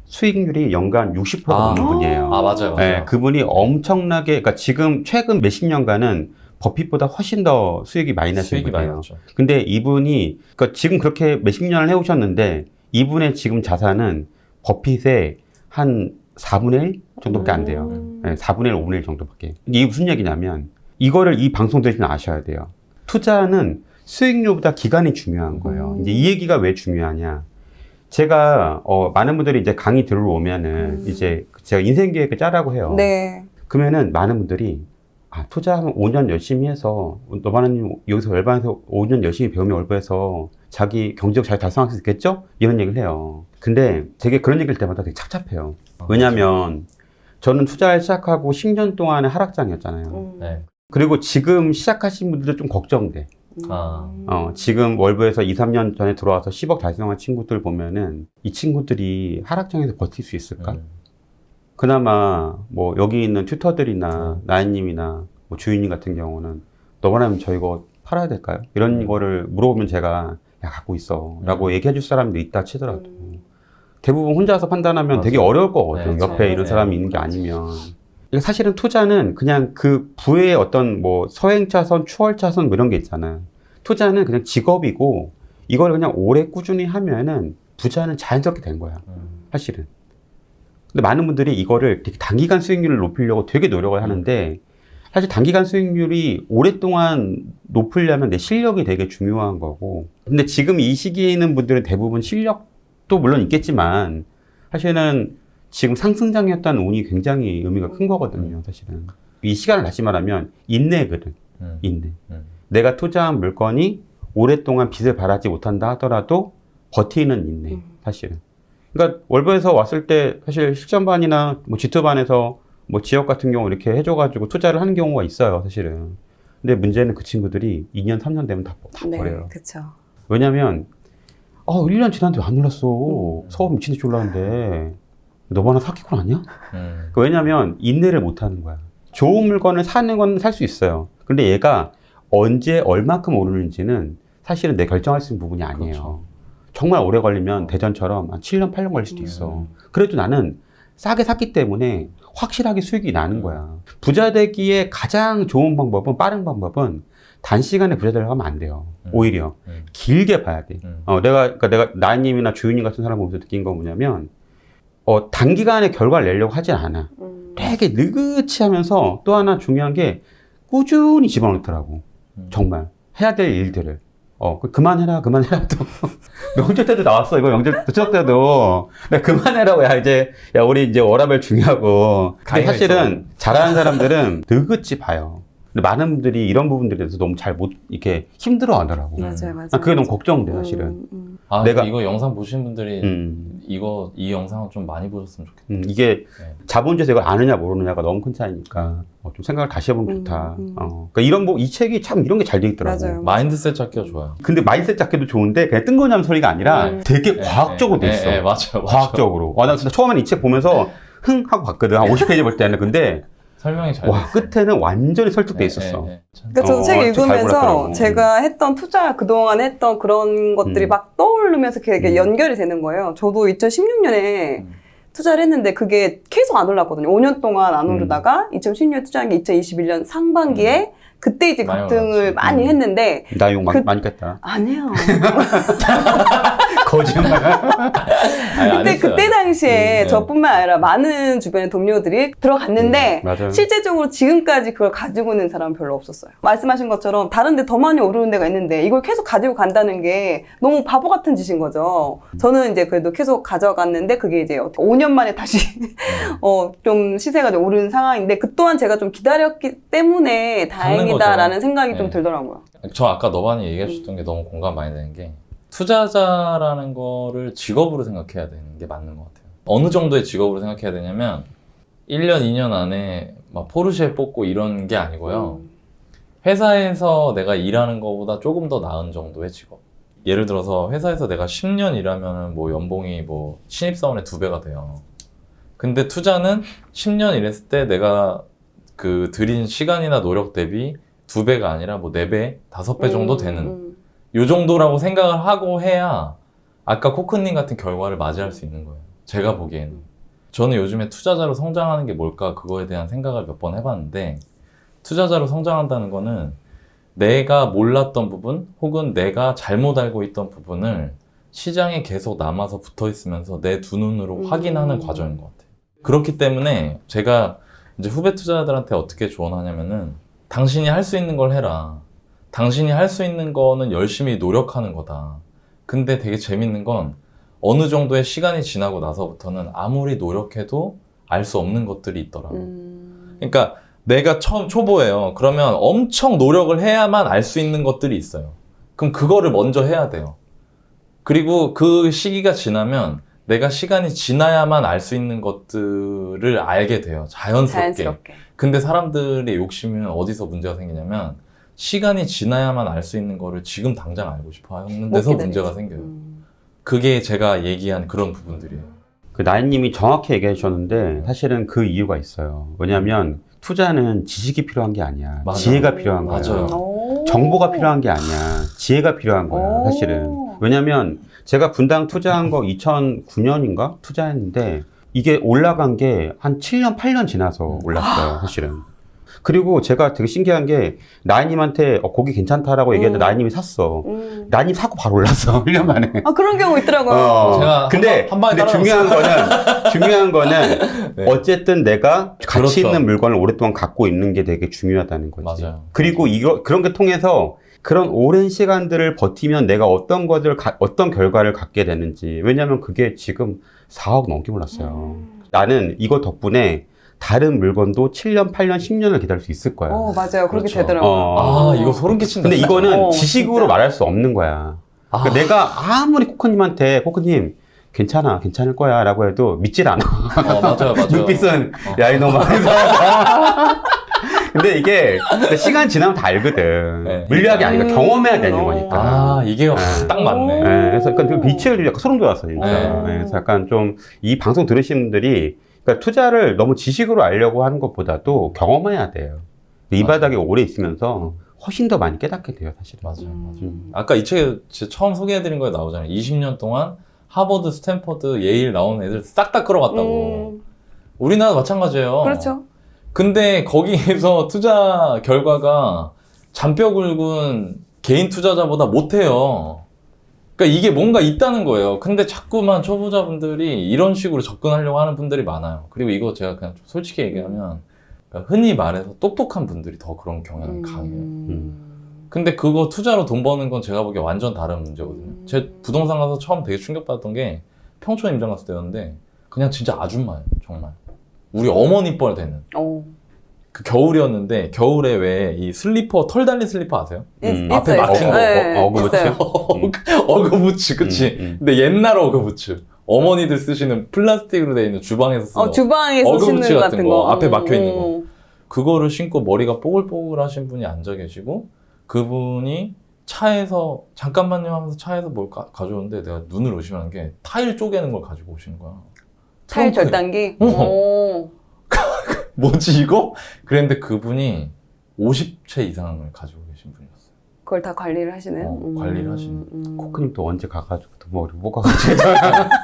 수익률이 연간 60%가 넘는 분이에요. 맞아요. 네, 그분이 엄청나게, 그러니까 지금 최근 몇십 년간은 버핏보다 훨씬 더 수익이 많이 나신 분이에요. 근데 이분이, 그러니까 지금 그렇게 몇십 년을 해오셨는데 이분의 지금 자산은 버핏의 한 4분의 1 정도밖에 안 돼요. 네, 4분의 1, 5분의 1 정도밖에. 이게 무슨 얘기냐면 이거를 이 방송 들으시면 아셔야 돼요. 투자는 수익률보다 기간이 중요한 거예요. 이제 이 얘기가 왜 중요하냐. 제가 많은 분들이 이제 강의 들어오면은 이제 제가 인생 계획을 짜라고 해요. 네. 그러면은 많은 분들이 투자하면 5년 열심히 해서 너바나님 여기서 월반에서 5년 열심히 배우면 월반에서 자기 경제적 잘 달성할 수 있겠죠? 이런 얘기를 해요. 근데 되게 그런 얘기를 때마다 되게 착잡해요. 왜냐면 저는 투자를 시작하고 10년 동안의 하락장이었잖아요. 네. 그리고 지금 시작하신 분들도 좀 걱정돼. 지금 월부에서 2, 3년 전에 들어와서 10억 달성한 친구들 보면은 이 친구들이 하락장에서 버틸 수 있을까? 그나마 뭐 여기 있는 튜터들이나 나인님이나 뭐 주인님 같은 경우는 너바나면 저 이거 팔아야 될까요? 이런 거를 물어보면 제가 야 갖고 있어 라고 얘기해 줄 사람도 있다 치더라도 대부분 혼자서 판단하면 되게 맞아요. 어려울 거거든. 네, 옆에 이런 네. 사람이 있는 게 아니면. 이게 사실은 투자는 그냥 그 부의 어떤 뭐 서행차선, 추월차선 뭐 이런 게 있잖아. 투자는 그냥 직업이고 이걸 그냥 오래 꾸준히 하면은 부자는 자연스럽게 된 거야. 사실은. 근데 많은 분들이 이거를 되게 단기간 수익률을 높이려고 되게 노력을 하는데 사실 단기간 수익률이 오랫동안 높으려면 내 실력이 되게 중요한 거고. 근데 지금 이 시기에 있는 분들은 대부분 실력도 물론 있겠지만 사실은 지금 상승장이었다는 운이 굉장히 의미가 큰 거거든요, 사실은. 이 시간을 다시 말하면 인내거든. 인내. 내가 투자한 물건이 오랫동안 빚을 발하지 못한다 하더라도 버티는 인내, 사실은. 그러니까 월버에서 왔을 때 사실 실전반이나 뭐 G2반에서 뭐 지역 같은 경우 이렇게 해줘가지고 투자를 하는 경우가 있어요, 사실은. 근데 문제는 그 친구들이 2년, 3년 되면 다 버려요. 그쵸. 왜냐면, 1년 지났는데 안 올랐어. 서울 미친 듯이 올랐는데. 너무 하나 사기꾼 아니야? 왜냐면 인내를 못 하는 거야. 좋은 물건을 사는 건 살 수 있어요. 근데 얘가 언제 얼마큼 오르는지는 사실은 내 결정할 수 있는 부분이 아니에요. 그렇죠. 정말 오래 걸리면 대전처럼 한 7년, 8년 걸릴 수도 있어. 그래도 나는 싸게 샀기 때문에 확실하게 수익이 나는 거야. 부자 되기에 가장 좋은 방법은, 빠른 방법은 단시간에 부자 되려고 하면 안 돼요. 오히려 길게 봐야 돼. 내가 나인님이나 주윤님 같은 사람 보면서 느낀 건 뭐냐면 단기간에 결과를 내려고 하진 않아. 되게 느긋이 하면서 또 하나 중요한 게 꾸준히 집어넣더라고. 정말 해야 될 일들을. 그만해라 또. 명절 때도 나왔어. 이거 명절 추석 때도. 그만해라고. 야, 우리 이제 워라밸 중요하고. 근데 사실은 잘하는 사람들은 느긋이 봐요. 근데 많은 분들이 이런 부분들에 대해서 너무 잘 이렇게 힘들어 하더라고. 맞아요. 그게 너무 걱정돼, 사실은. 내가 이거 영상 보신 분들이 이 영상을 좀 많이 보셨으면 좋겠다. 이게 자본주의에서 이걸 아느냐 모르느냐가 너무 큰 차이니까 좀 생각을 다시 해보면 좋다. 그러니까 이 책이 참 이런 게 잘 돼 있더라고. 맞아요. 마인드셋 잡기가 좋아요. 근데 마인드셋 잡기도 좋은데 그냥 뜬금없는 소리가 아니라 되게 과학적으로 돼 있어. 맞아요. 과학적으로. 나 진짜 처음에는 이 책 보면서 흥 하고 봤거든. 한 50페이지 볼 때는. 근데 설명이 잘 돼 있어요. 끝에는 완전히 설득돼 있었어. 그러니까 저도 책 책 잘 읽으면서 골랐더라고. 제가 했던 투자 그동안 했던 그런 것들이 막 떠오르면서 이렇게 연결이 되는 거예요. 저도 2016년에 투자를 했는데 그게 계속 안 올랐거든요. 5년 동안 안 오르다가 2016년 투자한 게 2021년 상반기에 그때 이제 많이 급등을 올랐지. 많이 했는데 나 욕 많이 깼다. 아니에요. 거짓말. 그때 당시에 저뿐만 아니라 많은 주변의 동료들이 들어갔는데 맞아요. 실제적으로 지금까지 그걸 가지고 있는 사람은 별로 없었어요. 말씀하신 것처럼 다른 데 더 많이 오르는 데가 있는데 이걸 계속 가지고 간다는 게 너무 바보 같은 짓인 거죠. 저는 이제 그래도 계속 가져갔는데 그게 이제 5년 만에 다시 좀 시세가 좀 오르는 상황인데 그 또한 제가 좀 기다렸기 때문에 다행이다라는 생각이 좀 들더라고요. 저 아까 너반이 얘기해 주셨던 게 너무 공감 많이 되는 게 투자자라는 거를 직업으로 생각해야 되는 게 맞는 것 같아요. 어느 정도의 직업으로 생각해야 되냐면 1년, 2년 안에 막 포르쉐 뽑고 이런 게 아니고요. 회사에서 내가 일하는 것보다 조금 더 나은 정도의 직업. 예를 들어서 회사에서 내가 10년 일하면 뭐 연봉이 뭐 신입사원의 2배가 돼요. 근데 투자는 10년 일했을 때 내가 그 들인 시간이나 노력 대비 2배가 아니라 뭐 4배, 5배 정도 되는 요 정도라고 생각을 하고 해야 아까 코크님 같은 결과를 맞이할 수 있는 거예요. 제가 보기에는. 저는 요즘에 투자자로 성장하는 게 뭘까 그거에 대한 생각을 몇 번 해봤는데 투자자로 성장한다는 거는 내가 몰랐던 부분 혹은 내가 잘못 알고 있던 부분을 시장에 계속 남아서 붙어 있으면서 내 두 눈으로 확인하는 과정인 것 같아요. 그렇기 때문에 제가 이제 후배 투자자들한테 어떻게 조언하냐면은 당신이 할 수 있는 걸 해라. 당신이 할 수 있는 거는 열심히 노력하는 거다. 근데 되게 재밌는 건 어느 정도의 시간이 지나고 나서부터는 아무리 노력해도 알 수 없는 것들이 있더라고. 그러니까 내가 처음 초보예요. 그러면 엄청 노력을 해야만 알 수 있는 것들이 있어요. 그럼 그거를 먼저 해야 돼요. 그리고 그 시기가 지나면 내가 시간이 지나야만 알 수 있는 것들을 알게 돼요. 자연스럽게. 근데 사람들의 욕심은 어디서 문제가 생기냐면 시간이 지나야만 알 수 있는 거를 지금 당장 알고 싶어 하는 데서 문제가 생겨요. 그게 제가 얘기한 그런 부분들이에요. 그 나인님이 정확히 얘기해 주셨는데 사실은 그 이유가 있어요. 왜냐하면 투자는 지식이 필요한 게 아니야. 맞아요. 지혜가 필요한 거야. 맞아요. 정보가 필요한 게 아니야. 지혜가 필요한 거야, 사실은. 왜냐면 제가 분당 투자한 거 2009년인가 투자했는데 이게 올라간 게 한 7년, 8년 지나서 올랐어요, 사실은. 그리고 제가 되게 신기한 게 나인님한테 고기 괜찮다라고 얘기했는데 나인님이 샀어. 나인님 사고 바로 올랐어, 1년 만에. 아, 그런 경우 있더라고요. 제가 근데 중요한 거는 네. 어쨌든 내가 가치 그렇죠. 있는 물건을 오랫동안 갖고 있는 게 되게 중요하다는 거지. 맞아요. 그리고 그런 게 통해서 그런 오랜 시간들을 버티면 내가 어떤 어떤 결과를 갖게 되는지. 왜냐면 그게 지금 4억 넘게 올랐어요. 나는 이거 덕분에 다른 물건도 7년, 8년, 10년을 기다릴 수 있을 거야. 맞아요. 그렇게 그렇죠. 되더라고요. 아, 이거 소름 끼친다. 근데 이거는 어, 지식으로 진짜. 말할 수 없는 거야. 아. 그러니까 내가 아무리 코코님한테 코코님 괜찮을 거야 라고 해도 믿질 않아. 맞아요. 눈빛은 야 이놈아. 근데 이게 시간 지나면 다 알거든. 네. 물리학이 아니라 경험해야 되는 거니까. 아, 이게 딱 맞네. 네, 그래서 약간 그 빛을 약간 소름 돋았어 진짜. 네. 네, 그래서 약간 좀 이 방송 들으시는 분들이 그러니까 투자를 너무 지식으로 알려고 하는 것보다도 경험해야 돼요. 이 맞아요. 바닥에 오래 있으면서 훨씬 더 많이 깨닫게 돼요, 사실은. 맞아요. 아까 이 책에 처음 소개해드린 거에 나오잖아요. 20년 동안 하버드, 스탠퍼드, 예일 나온 애들 싹 다 끌어갔다고. 우리나라도 마찬가지예요. 그렇죠. 근데 거기에서 투자 결과가 잔뼈 굵은 개인 투자자보다 못해요. 그러니까 이게 뭔가 있다는 거예요. 근데 자꾸만 초보자분들이 이런 식으로 접근하려고 하는 분들이 많아요. 그리고 이거 제가 그냥 좀 솔직히 얘기하면 그러니까 흔히 말해서 똑똑한 분들이 더 그런 경향이 강해요. 근데 그거 투자로 돈 버는 건 제가 보기에 완전 다른 문제거든요. 제 부동산 가서 처음 되게 충격받았던 게 평촌 임장 갔을 때였는데 그냥 진짜 아줌마예요. 정말. 우리 어머니 뻘 되는. 그 겨울이었는데 겨울에 왜 이 슬리퍼 털 달린 슬리퍼 아세요? 앞에 막힌 거. 어그부츠. 어그부츠 그치? 근데 옛날 어그부츠. 어머니들 쓰시는 플라스틱으로 되어 있는 주방에서 쓰는 주방에서 어그부츠 신는 같은 같은 거, 거. 앞에 막혀 있는 거. 그거를 신고 머리가 뽀글뽀글 하신 분이 앉아 계시고 그분이 차에서 잠깐만요 하면서 차에서 뭘 가져오는데 내가 눈을 의심한 게 타일 쪼개는 걸 가지고 오시는 거야. 타일 트렁크에. 절단기? 뭐지 이거? 그랬는데 그분이 50채 이상을 가지고 계신 분이었어요. 그걸 다 관리를 하시는? 관리를 하시는. 코코님 또 언제 가가지고 또 머리 못 가가지고.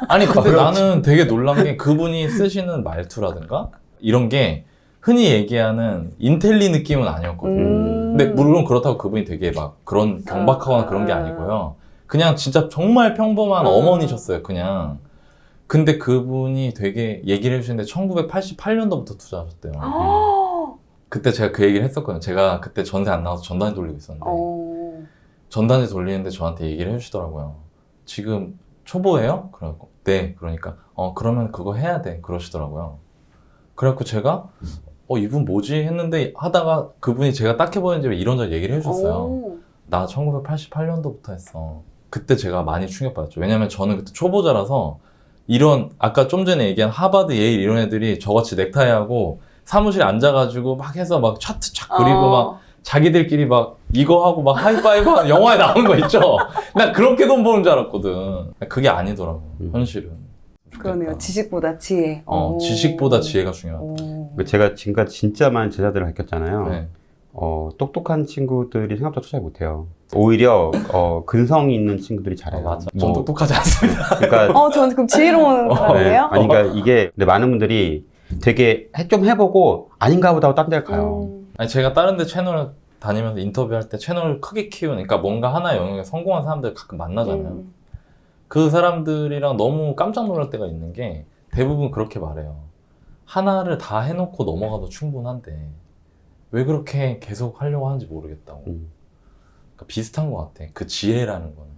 아니 근데 나는 되게 놀란 게 그분이 쓰시는 말투라든가 이런 게 흔히 얘기하는 인텔리 느낌은 아니었거든요. 근데 물론 그렇다고 그분이 되게 막 그런 경박하거나 그런 게 아니고요. 그냥 진짜 정말 평범한 어머니셨어요, 그냥. 근데 그분이 되게 얘기를 해주시는데 1988년도부터 투자하셨대요. 그때 제가 그 얘기를 했었거든요. 제가 그때 전세 안 나와서 전단지 돌리고 있었는데 전단지 돌리는데 저한테 얘기를 해주시더라고요. 지금 초보예요? 그러고 네. 그러니까 그러면 그거 해야 돼. 그러시더라고요. 그래갖고 제가 이분 뭐지? 했는데 하다가 그분이 제가 딱해 보이는지 이런저런 얘기를 해주셨어요. 나 1988년도부터 했어. 그때 제가 많이 충격받았죠. 왜냐면 저는 그때 초보자라서 이런 아까 좀 전에 얘기한 하버드, 예일 이런 애들이 저같이 넥타이하고 사무실에 앉아가지고 막 해서 막 차트 쫙 그리고 막 자기들끼리 막 이거 하고 막 하이파이브 하는 영화에 나오는 거 있죠? 나 그렇게 돈 버는 줄 알았거든. 그게 아니더라고, 현실은. 그러네요. 지식보다 지혜. 지식보다 지혜가 중요하다. 제가 지금까지 진짜 많은 제자들을 가르쳤잖아요. 네. 똑똑한 친구들이 생각보다 투자 못해요. 오히려 근성이 있는 친구들이 잘해요. 맞아. 전 똑똑하지 않습니다. 그러니까 저는 그럼 지혜로운 사람이에요? 아니 그러니까 이게 근데 많은 분들이 되게 좀 해보고 아닌가 보다 하고 딴 데를 가요. 아니 제가 다른 데 채널 다니면서 인터뷰할 때 채널을 크게 키우는 그러니까 뭔가 하나 영역에 성공한 사람들 가끔 만나잖아요. 그 사람들이랑 너무 깜짝 놀랄 때가 있는 게 대부분 그렇게 말해요. 하나를 다 해놓고 넘어가도 충분한데 왜 그렇게 계속 하려고 하는지 모르겠다고. 그러니까 비슷한 것 같아. 그 지혜라는 거는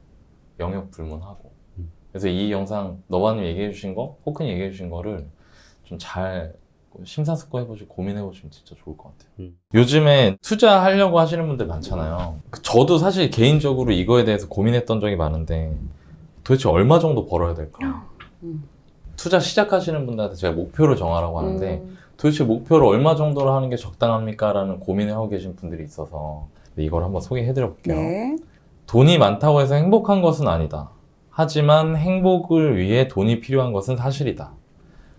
영역 불문하고. 그래서 이 영상 너바님 얘기해 주신 거, 호크님 얘기해 주신 거를 좀 잘 심사숙고 해보시고 고민해보시면 진짜 좋을 것 같아요. 요즘에 투자하려고 하시는 분들 많잖아요. 저도 사실 개인적으로 이거에 대해서 고민했던 적이 많은데 도대체 얼마 정도 벌어야 될까? 투자 시작하시는 분들한테 제가 목표를 정하라고 하는데 도대체 목표를 얼마 정도로 하는 게 적당합니까? 라는 고민을 하고 계신 분들이 있어서 이걸 한번 소개해드려 볼게요. 네. 돈이 많다고 해서 행복한 것은 아니다. 하지만 행복을 위해 돈이 필요한 것은 사실이다.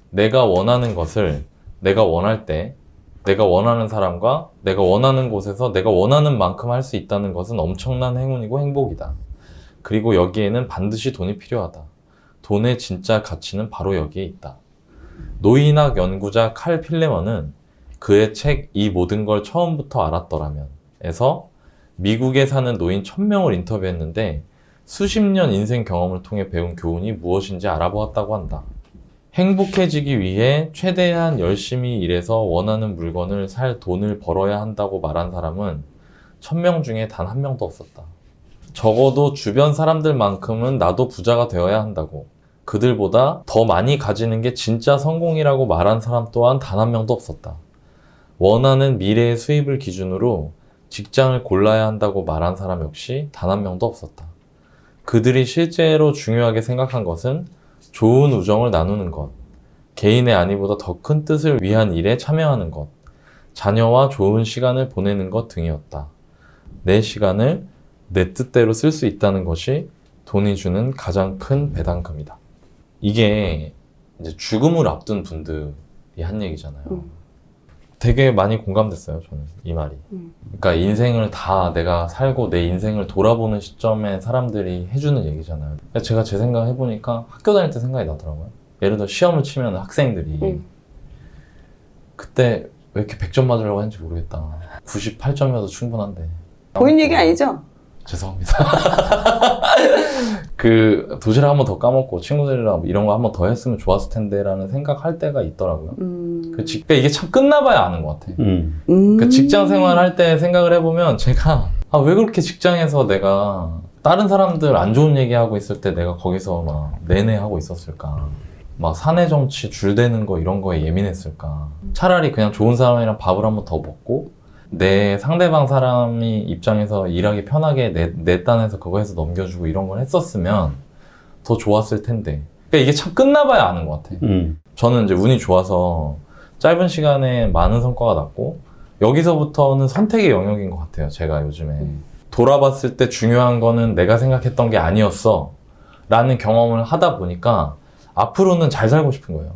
내가 원하는 것을 내가 원할 때 내가 원하는 사람과 내가 원하는 곳에서 내가 원하는 만큼 할 수 있다는 것은 엄청난 행운이고 행복이다. 그리고 여기에는 반드시 돈이 필요하다. 돈의 진짜 가치는 바로 여기에 있다. 노인학 연구자 칼 필레먼은 그의 책 이 모든 걸 처음부터 알았더라면 에서 미국에 사는 노인 1000명을 인터뷰했는데 수십 년 인생 경험을 통해 배운 교훈이 무엇인지 알아보았다고 한다. 행복해지기 위해 최대한 열심히 일해서 원하는 물건을 살 돈을 벌어야 한다고 말한 사람은 1000명 중에 단 한 명도 없었다. 적어도 주변 사람들만큼은 나도 부자가 되어야 한다고, 그들보다 더 많이 가지는 게 진짜 성공이라고 말한 사람 또한 단 한 명도 없었다. 원하는 미래의 수입을 기준으로 직장을 골라야 한다고 말한 사람 역시 단 한 명도 없었다. 그들이 실제로 중요하게 생각한 것은 좋은 우정을 나누는 것, 개인의 안위보다 더 큰 뜻을 위한 일에 참여하는 것, 자녀와 좋은 시간을 보내는 것 등이었다. 내 시간을 내 뜻대로 쓸 수 있다는 것이 돈이 주는 가장 큰 배당금이다. 이게 이제 죽음을 앞둔 분들이 한 얘기잖아요. 되게 많이 공감됐어요, 저는 이 말이. 그러니까 인생을 다 내가 살고 내 인생을 돌아보는 시점에 사람들이 해주는 얘기잖아요. 제가 제 생각 해보니까 학교 다닐 때 생각이 나더라고요. 예를 들어 시험을 치면 학생들이 그때 왜 이렇게 100점 맞으려고 했는지 모르겠다. 98점이어도 충분한데. 본인 얘기 아니죠? 죄송합니다. 그 도시락 한 번 더 까먹고 친구들이랑 이런 거 한 번 더 했으면 좋았을 텐데 라는 생각할 때가 있더라고요. 그러니까 이게 참 끝나봐야 아는 것 같아. 그러니까 직장 생활할 때 생각을 해보면 제가 왜 그렇게 직장에서 내가 다른 사람들 안 좋은 얘기하고 있을 때 내가 거기서 막 내내 하고 있었을까. 막 사내 정치 줄대는 거 이런 거에 예민했을까. 차라리 그냥 좋은 사람이랑 밥을 한 번 더 먹고 내 상대방 사람이 입장에서 일하기 편하게 내 딴에서 그거 해서 넘겨주고 이런 걸 했었으면 더 좋았을 텐데. 그러니까 이게 참 끝나봐야 아는 것 같아. 저는 이제 운이 좋아서 짧은 시간에 많은 성과가 났고 여기서부터는 선택의 영역인 것 같아요. 제가 요즘에 돌아봤을 때 중요한 거는 내가 생각했던 게 아니었어 라는 경험을 하다 보니까 앞으로는 잘 살고 싶은 거예요.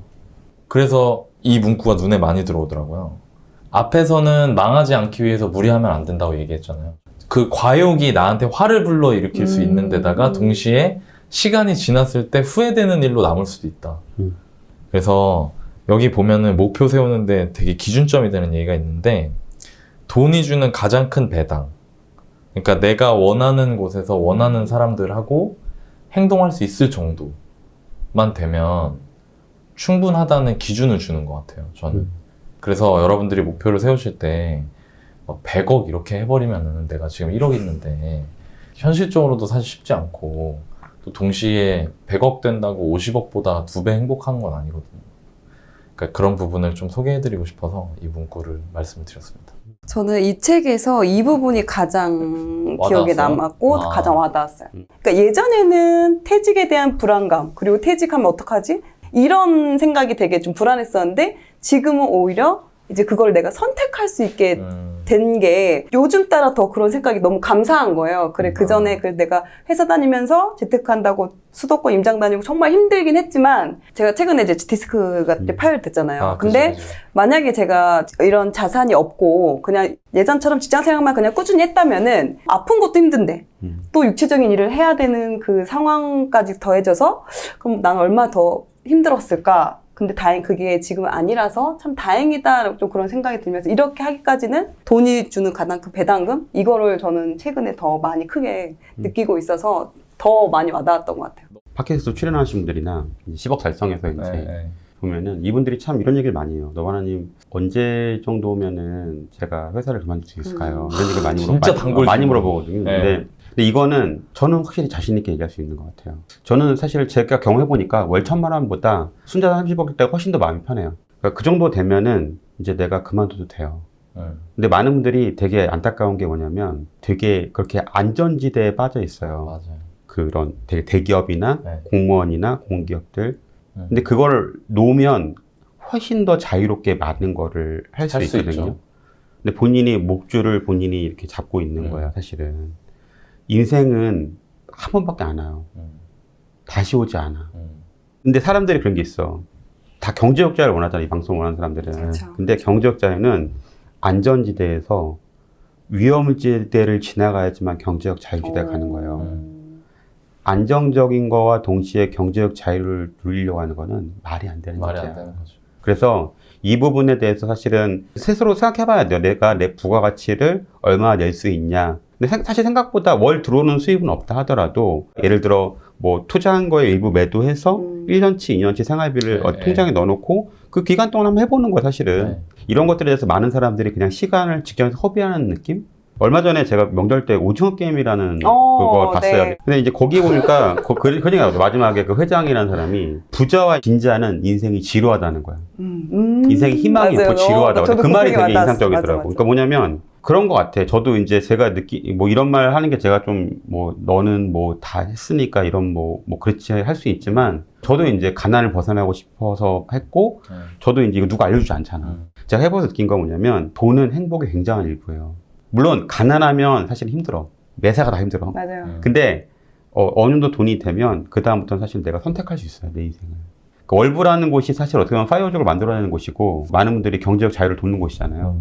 그래서 이 문구가 눈에 많이 들어오더라고요. 앞에서는 망하지 않기 위해서 무리하면 안 된다고 얘기했잖아요. 그 과욕이 나한테 화를 불러일으킬 수 있는 데다가 동시에 시간이 지났을 때 후회되는 일로 남을 수도 있다. 그래서 여기 보면은 목표 세우는데 되게 기준점이 되는 얘기가 있는데 돈이 주는 가장 큰 배당. 그러니까 내가 원하는 곳에서 원하는 사람들하고 행동할 수 있을 정도만 되면 충분하다는 기준을 주는 것 같아요, 저는. 그래서 여러분들이 목표를 세우실 때 100억 이렇게 해버리면은 내가 지금 1억 있는데 현실적으로도 사실 쉽지 않고 또 동시에 100억 된다고 50억보다 2배 행복한 건 아니거든요. 그러니까 그런 부분을 좀 소개해드리고 싶어서 이 문구를 말씀드렸습니다. 저는 이 책에서 이 부분이 가장 기억에 와닿았어요? 남았고 가장 와닿았어요. 그러니까 예전에는 퇴직에 대한 불안감, 그리고 퇴직하면 어떡하지? 이런 생각이 되게 좀 불안했었는데 지금은 오히려 이제 그걸 내가 선택할 수 있게 된 게 요즘 따라 더 그런 생각이 너무 감사한 거예요. 그래, 그 전에 내가 회사 다니면서 재테크한다고 수도권 임장 다니고 정말 힘들긴 했지만 제가 최근에 이제 디스크가 파열됐잖아요. 근데 그치. 만약에 제가 이런 자산이 없고 그냥 예전처럼 직장 생활만 그냥 꾸준히 했다면은 아픈 것도 힘든데 또 육체적인 일을 해야 되는 그 상황까지 더해져서 그럼 난 얼마나 더 힘들었을까? 근데 그게 지금은 아니라서 참 다행이다 좀 그런 생각이 들면서 이렇게 하기까지는 돈이 주는 가장 큰 배당금? 이거를 저는 최근에 더 많이 크게 느끼고 있어서 더 많이 와닿았던 것 같아요. 팟캐스트 출연하신 분들이나 10억 달성해서 이제 네. 보면은 이분들이 참 이런 얘기를 많이 해요. 너바나님 언제 정도면은 제가 회사를 그만둘 수 있을까요? 이런 얘기를 많이 진짜 단골 많이 질문. 물어보거든요. 네. 근데 이거는 저는 확실히 자신 있게 얘기할 수 있는 것 같아요. 저는 사실 제가 경험해보니까 월 1000만 원보다 순자산 30억일 때가 훨씬 더 마음이 편해요. 그러니까 그 정도 되면은 이제 내가 그만둬도 돼요. 근데 많은 분들이 되게 안타까운 게 뭐냐면 되게 그렇게 안전지대에 빠져 있어요. 맞아요. 그런 되게 대기업이나 네. 공무원이나 공기업들. 근데 그걸 놓으면 훨씬 더 자유롭게 많은 거를 할 수 있거든요. 있죠. 근데 본인이 목줄을 본인이 이렇게 잡고 있는 거야, 사실은. 인생은 한 번밖에 안 와요. 다시 오지 않아. 근데 사람들이 그런 게 있어. 다 경제역자를 원하잖아, 이 방송을 원하는 사람들은. 그렇죠. 근데 경제역자는 안전지대에서 위험지대를 지나가야지만 경제역 자유지대에 가는 거예요. 안정적인 거와 동시에 경제적 자유를 누리려고 하는 거는 말이 안 되는 말이 거죠. 안 되는 거죠. 그래서 이 부분에 대해서 사실은 스스로 생각해봐야 돼요. 내가 내 부가가치를 얼마나 낼 수 있냐. 근데 사실 생각보다 월 들어오는 수입은 없다 하더라도 예를 들어 뭐 투자한 거에 일부 매도해서 1년치, 2년치 생활비를 네, 통장에 넣어놓고 그 기간 동안 한번 해보는 거야 사실은. 네. 이런 것들에 대해서 많은 사람들이 그냥 시간을 직장에서 허비하는 느낌? 얼마 전에 제가 명절 때 오징어 게임이라는 그거 봤어요. 네. 근데 이제 거기 보니까 그러니까 나오죠. 마지막에 그 회장이라는 사람이 부자와 빈자는 인생이 지루하다는 거야. 인생이 희망이 맞아요. 없고 지루하다고. 저도 그 그 말이 생각이 되게 맞았어. 인상적이더라고. 맞아. 그러니까 뭐냐면 그런 것 같아. 저도 이제 제가 뭐 이런 말 하는 게 제가 좀 뭐 너는 뭐 다 했으니까 이런 뭐 그렇지 할 수 있지만 저도 이제 가난을 벗어나고 싶어서 했고 저도 이제 이거 누가 알려주지 않잖아. 제가 해보면서 느낀 건 뭐냐면 돈은 행복의 굉장한 일부예요. 물론 가난하면 사실 힘들어. 매사가 다 힘들어. 맞아요. 근데 어느 정도 돈이 되면 그 다음부터는 사실 내가 선택할 수 있어요. 내 인생을. 그 월부라는 곳이 사실 어떻게 보면 파이어족을 만들어내는 곳이고 많은 분들이 경제적 자유를 돕는 곳이잖아요.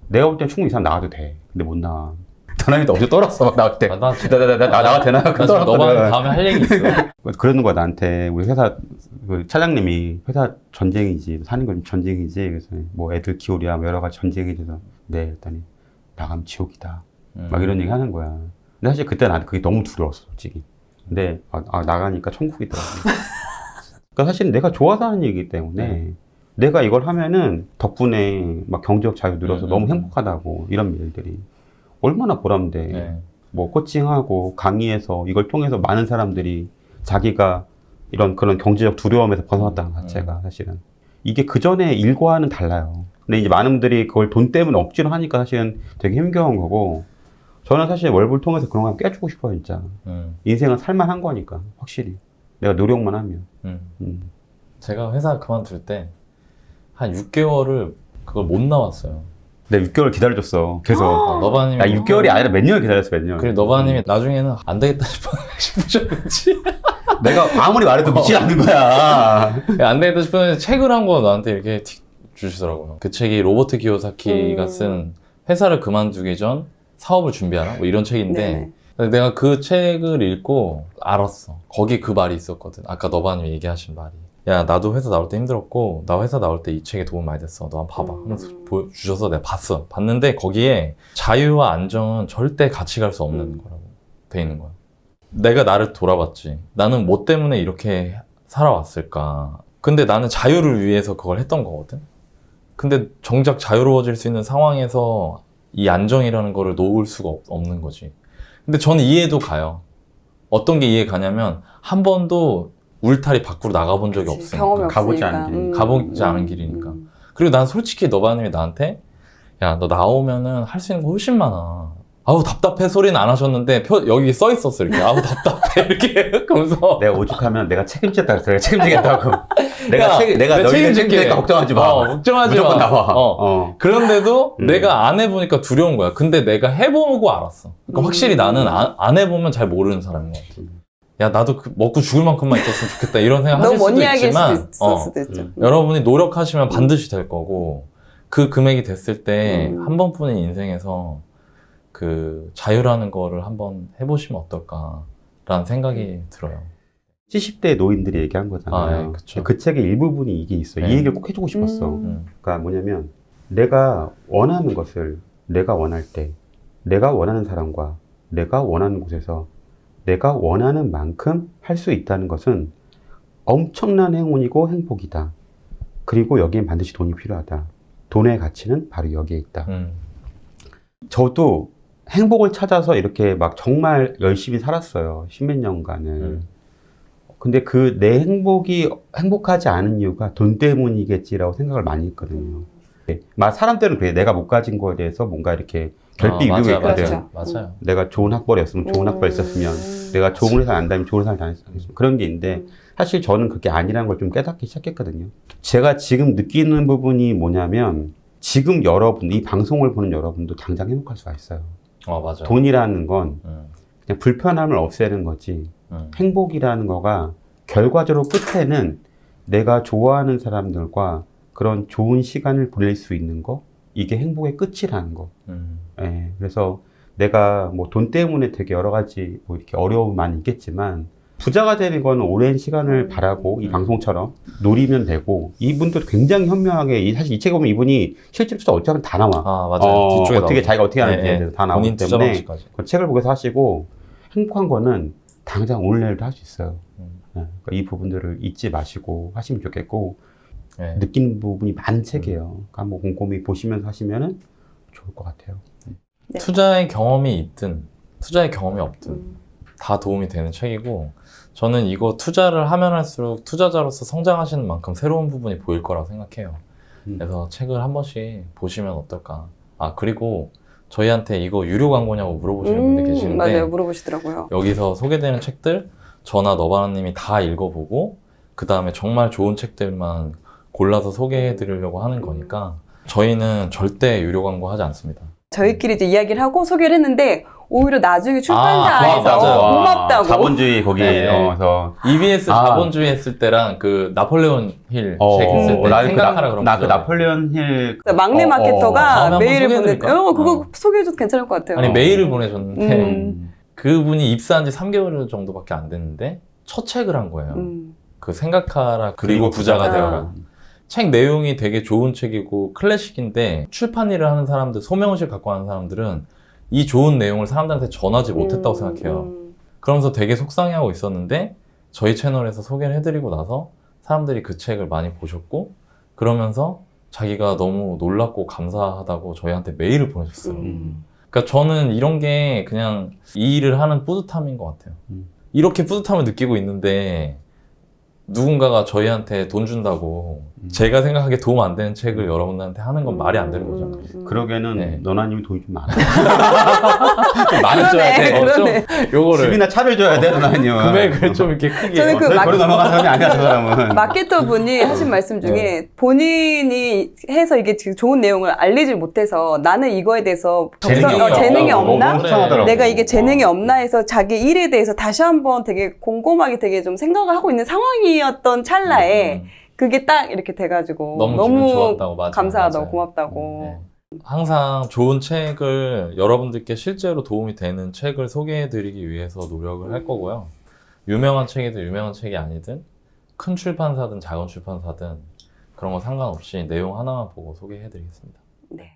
내가 볼 땐 충분히 이상 나가도 돼. 근데 못 나와. 전화님도 어제 떨었어. 막 나올 때. 나 나가도 되나? 지금 너만 다음에 할 얘기 있어. 그러는 거야 나한테. 우리 회사 그 차장님이 회사 전쟁이지 사는 건 전쟁이지. 그래서 뭐 애들 키우랴 뭐 여러 가지 전쟁이 돼서 네 했더니 나가면 지옥이다. 막 이런 얘기 하는 거야. 근데 사실 그때 나한테 그게 너무 두려웠어 솔직히. 근데 나가니까 천국이더라고. 그러니까 사실 내가 좋아서 하는 얘기이기 때문에 내가 이걸 하면은 덕분에 막 경제적 자유 누려서 너무 행복하다고 이런 일들이 얼마나 보람돼. 네. 뭐 코칭하고 강의해서 이걸 통해서 많은 사람들이 자기가 이런 그런 경제적 두려움에서 벗어났다는 자체가 사실은 이게 그 전에 일과는 달라요. 근데 이제 많은 분들이 그걸 돈 때문에 억지로 하니까 사실은 되게 힘겨운 거고 저는 사실 월불 통해서 그런 거 깨주고 싶어요 진짜. 인생은 살만한 거니까 확실히 내가 노력만 하면. 제가 회사 그만둘 때 한 6개월을 그걸 못 나왔어요. 내가 6개월 기다려줬어. 계속. 너바님이 야 6개월이 아니라 몇 년을 기다렸어 몇 년. 그래 너바님이 나중에는 안 되겠다 싶으셨는지 내가 아무리 말해도 믿지 않는 거야. 안 되겠다 싶으면 책을 한 거 나한테 이렇게 틱 주시더라고요. 그 책이 로버트 기요사키가 쓴 회사를 그만두기 전 사업을 준비하라 뭐 이런 책인데 내가 그 책을 읽고 알았어. 거기 그 말이 있었거든. 아까 너바님이 얘기하신 말이. 야 나도 회사 나올 때 힘들었고 나 회사 나올 때 이 책에 도움 많이 됐어. 너 한번 봐봐 하면서 보여주셔서 내가 봤어. 봤는데 거기에 자유와 안정은 절대 같이 갈 수 없는 거라고 돼 있는 거야. 내가 나를 돌아봤지. 나는 뭐 때문에 이렇게 살아왔을까. 근데 나는 자유를 위해서 그걸 했던 거거든. 근데 정작 자유로워질 수 있는 상황에서 이 안정이라는 거를 놓을 수가 없는 거지. 근데 저는 이해도 가요. 어떤 게 이해 가냐면 한 번도 울타리 밖으로 나가본 적이 없으니까. 경험이 가보지 없으니까. 않은 길. 가보지 않은 길이니까. 그리고 난 솔직히 너바님이 나한테 야 너 나오면은 할 수 있는 거 훨씬 많아. 아우 답답해 소리는 안 하셨는데 여기 써 있었어 이렇게. 아우 답답해 이렇게 그러면서 내가 오죽하면 내가 책임지겠다 그랬어. 내가 책임지겠다고. 내가 내가 너희를 책임질게. 책임지니까 걱정하지 마. 걱정하지 무조건 마. 나와. 그런데도 내가 안 해보니까 두려운 거야. 근데 내가 해보고 알았어. 그러니까 확실히 나는 안 해보면 잘 모르는 사람인 것 같아. 야 나도 먹고 죽을 만큼만 있었으면 좋겠다 이런 생각 하실 너무 먼 수도 이야기일 있지만 수도 있죠. 여러분이 노력하시면 반드시 될 거고 그 금액이 됐을 때 한 번뿐인 인생에서 그 자유라는 거를 한번 해보시면 어떨까라는 생각이 들어요. 70대 노인들이 얘기한 거잖아요. 네, 그쵸. 그 책의 일부분이 이게 있어. 네. 이 얘기를 꼭 해주고 싶었어. 그러니까 뭐냐면 내가 원하는 것을 내가 원할 때 내가 원하는 사람과 내가 원하는 곳에서 내가 원하는 만큼 할 수 있다는 것은 엄청난 행운이고 행복이다. 그리고 여기엔 반드시 돈이 필요하다. 돈의 가치는 바로 여기에 있다. 저도 행복을 찾아서 이렇게 막 정말 열심히 살았어요. 십몇 년간을. 근데 그 내 행복이 행복하지 않은 이유가 돈 때문이겠지라고 생각을 많이 했거든요. 막 사람들은 그래. 내가 못 가진 거에 대해서 뭔가 이렇게 결핍 이유가 있거든. 맞아요. 내가 좋은 학벌이었으면 좋은 학벌 있었으면 내가 좋은 회사 안 다니면 좋은 회사를 다녔으면 그런 게 있는데 사실 저는 그게 아니라는 걸 좀 깨닫기 시작했거든요. 제가 지금 느끼는 부분이 뭐냐면 지금 여러분, 이 방송을 보는 여러분도 당장 행복할 수가 있어요. 맞아요. 돈이라는 건 그냥 불편함을 없애는 거지 행복이라는 거가 결과적으로 끝에는 내가 좋아하는 사람들과 그런 좋은 시간을 보낼 수 있는 거 이게 행복의 끝이라는 거. 그래서 내가 뭐 돈 때문에 되게 여러 가지 뭐 이렇게 어려움이 많이 있겠지만 부자가 되는 건 오랜 시간을 바라고 이 방송처럼 노리면 되고 이분도 굉장히 현명하게 사실 이 책에 보면 이분이 실제 투자 어떻게 하면 다 나와. 아, 맞아요. 뒤쪽에 어떻게 나오죠. 자기가 어떻게 하는지 네, 네. 다 나오기 본인 투자 때문에 방식까지. 그 책을 보고서 하시고 행복한 거는 당장 오늘 내일도 할 수 있어요. 음. 네, 그러니까 이 부분들을 잊지 마시고 하시면 좋겠고 네. 느끼는 부분이 많은 책이에요. 그러니까 한번 곰곰이 보시면서 하시면은 좋을 것 같아요. 네. 투자의 경험이 있든 투자의 경험이 없든 다 도움이 되는 책이고 저는 이거 투자를 하면 할수록 투자자로서 성장하시는 만큼 새로운 부분이 보일 거라고 생각해요. 그래서 책을 한 번씩 보시면 어떨까. 아, 그리고 저희한테 이거 유료 광고냐고 물어보시는 분들 계시는데 맞아요. 물어보시더라고요. 여기서 소개되는 책들 저나 너바나님이 다 읽어보고 그 다음에 정말 좋은 책들만 골라서 소개해 드리려고 하는 거니까 저희는 절대 유료 광고 하지 않습니다. 저희끼리 이제 이야기를 하고 소개를 했는데 오히려 나중에 출판사에서 맞아요. 고맙다고. 자본주의 네. 거기서 EBS 아. 자본주의 했을 때랑 그 나폴레온 힐 책 했을 때 나는 생각하라 그런 나 그 거죠. 나폴레온 힐 막내 마케터가 다음에 한번 메일을 보내. 소개해드릴까요? 그거 소개해줘도 괜찮을 것 같아요. 아니 메일을 보내줬는데 음. 그분이 입사한 지 3개월 정도밖에 안 됐는데 첫 책을 한 거예요. 그 생각하라 그리고 부자가 부자가. 되어라. 책 내용이 되게 좋은 책이고 클래식인데 출판 일을 하는 사람들, 소명의식 갖고 하는 사람들은 이 좋은 내용을 사람들한테 전하지 못했다고 생각해요. 그러면서 되게 속상해하고 있었는데 저희 채널에서 소개를 해드리고 나서 사람들이 그 책을 많이 보셨고 그러면서 자기가 너무 놀랍고 감사하다고 저희한테 메일을 보내줬어요. 그러니까 저는 이런 게 그냥 이 일을 하는 뿌듯함인 것 같아요. 이렇게 뿌듯함을 느끼고 있는데 누군가가 저희한테 돈 준다고 제가 생각하기에 도움 안 되는 책을 여러분들한테 하는 건 말이 안 되는 거잖아요. 그러기에는 네. 너나님이 돈이 좀 많아. 좀 많이 줘야 돼. 그러네. 좀 요거를 집이나 차를 줘야 돼, 너나님은. 금액을 좀 이렇게 크게. 저는 그 거리 넘어간 사람이 아니야, 저 사람은. 마케터 분이 하신 말씀 중에 본인이 해서 이게 지금 좋은 내용을 알리질 못해서 나는 이거에 대해서 재능이 없나? 그래. 내가 이게 재능이 없나 해서 자기 일에 대해서 다시 한번 되게 곰곰하게 되게 좀 생각을 하고 있는 상황이었던 찰나에 그게 딱 이렇게 돼가지고 너무 기분 좋았다고, 맞아요. 감사하다고 맞아요. 고맙다고. 네. 항상 좋은 책을 여러분들께 실제로 도움이 되는 책을 소개해드리기 위해서 노력을 할 거고요. 유명한 책이든 유명한 책이 아니든 큰 출판사든 작은 출판사든 그런 거 상관없이 내용 하나만 보고 소개해드리겠습니다. 네.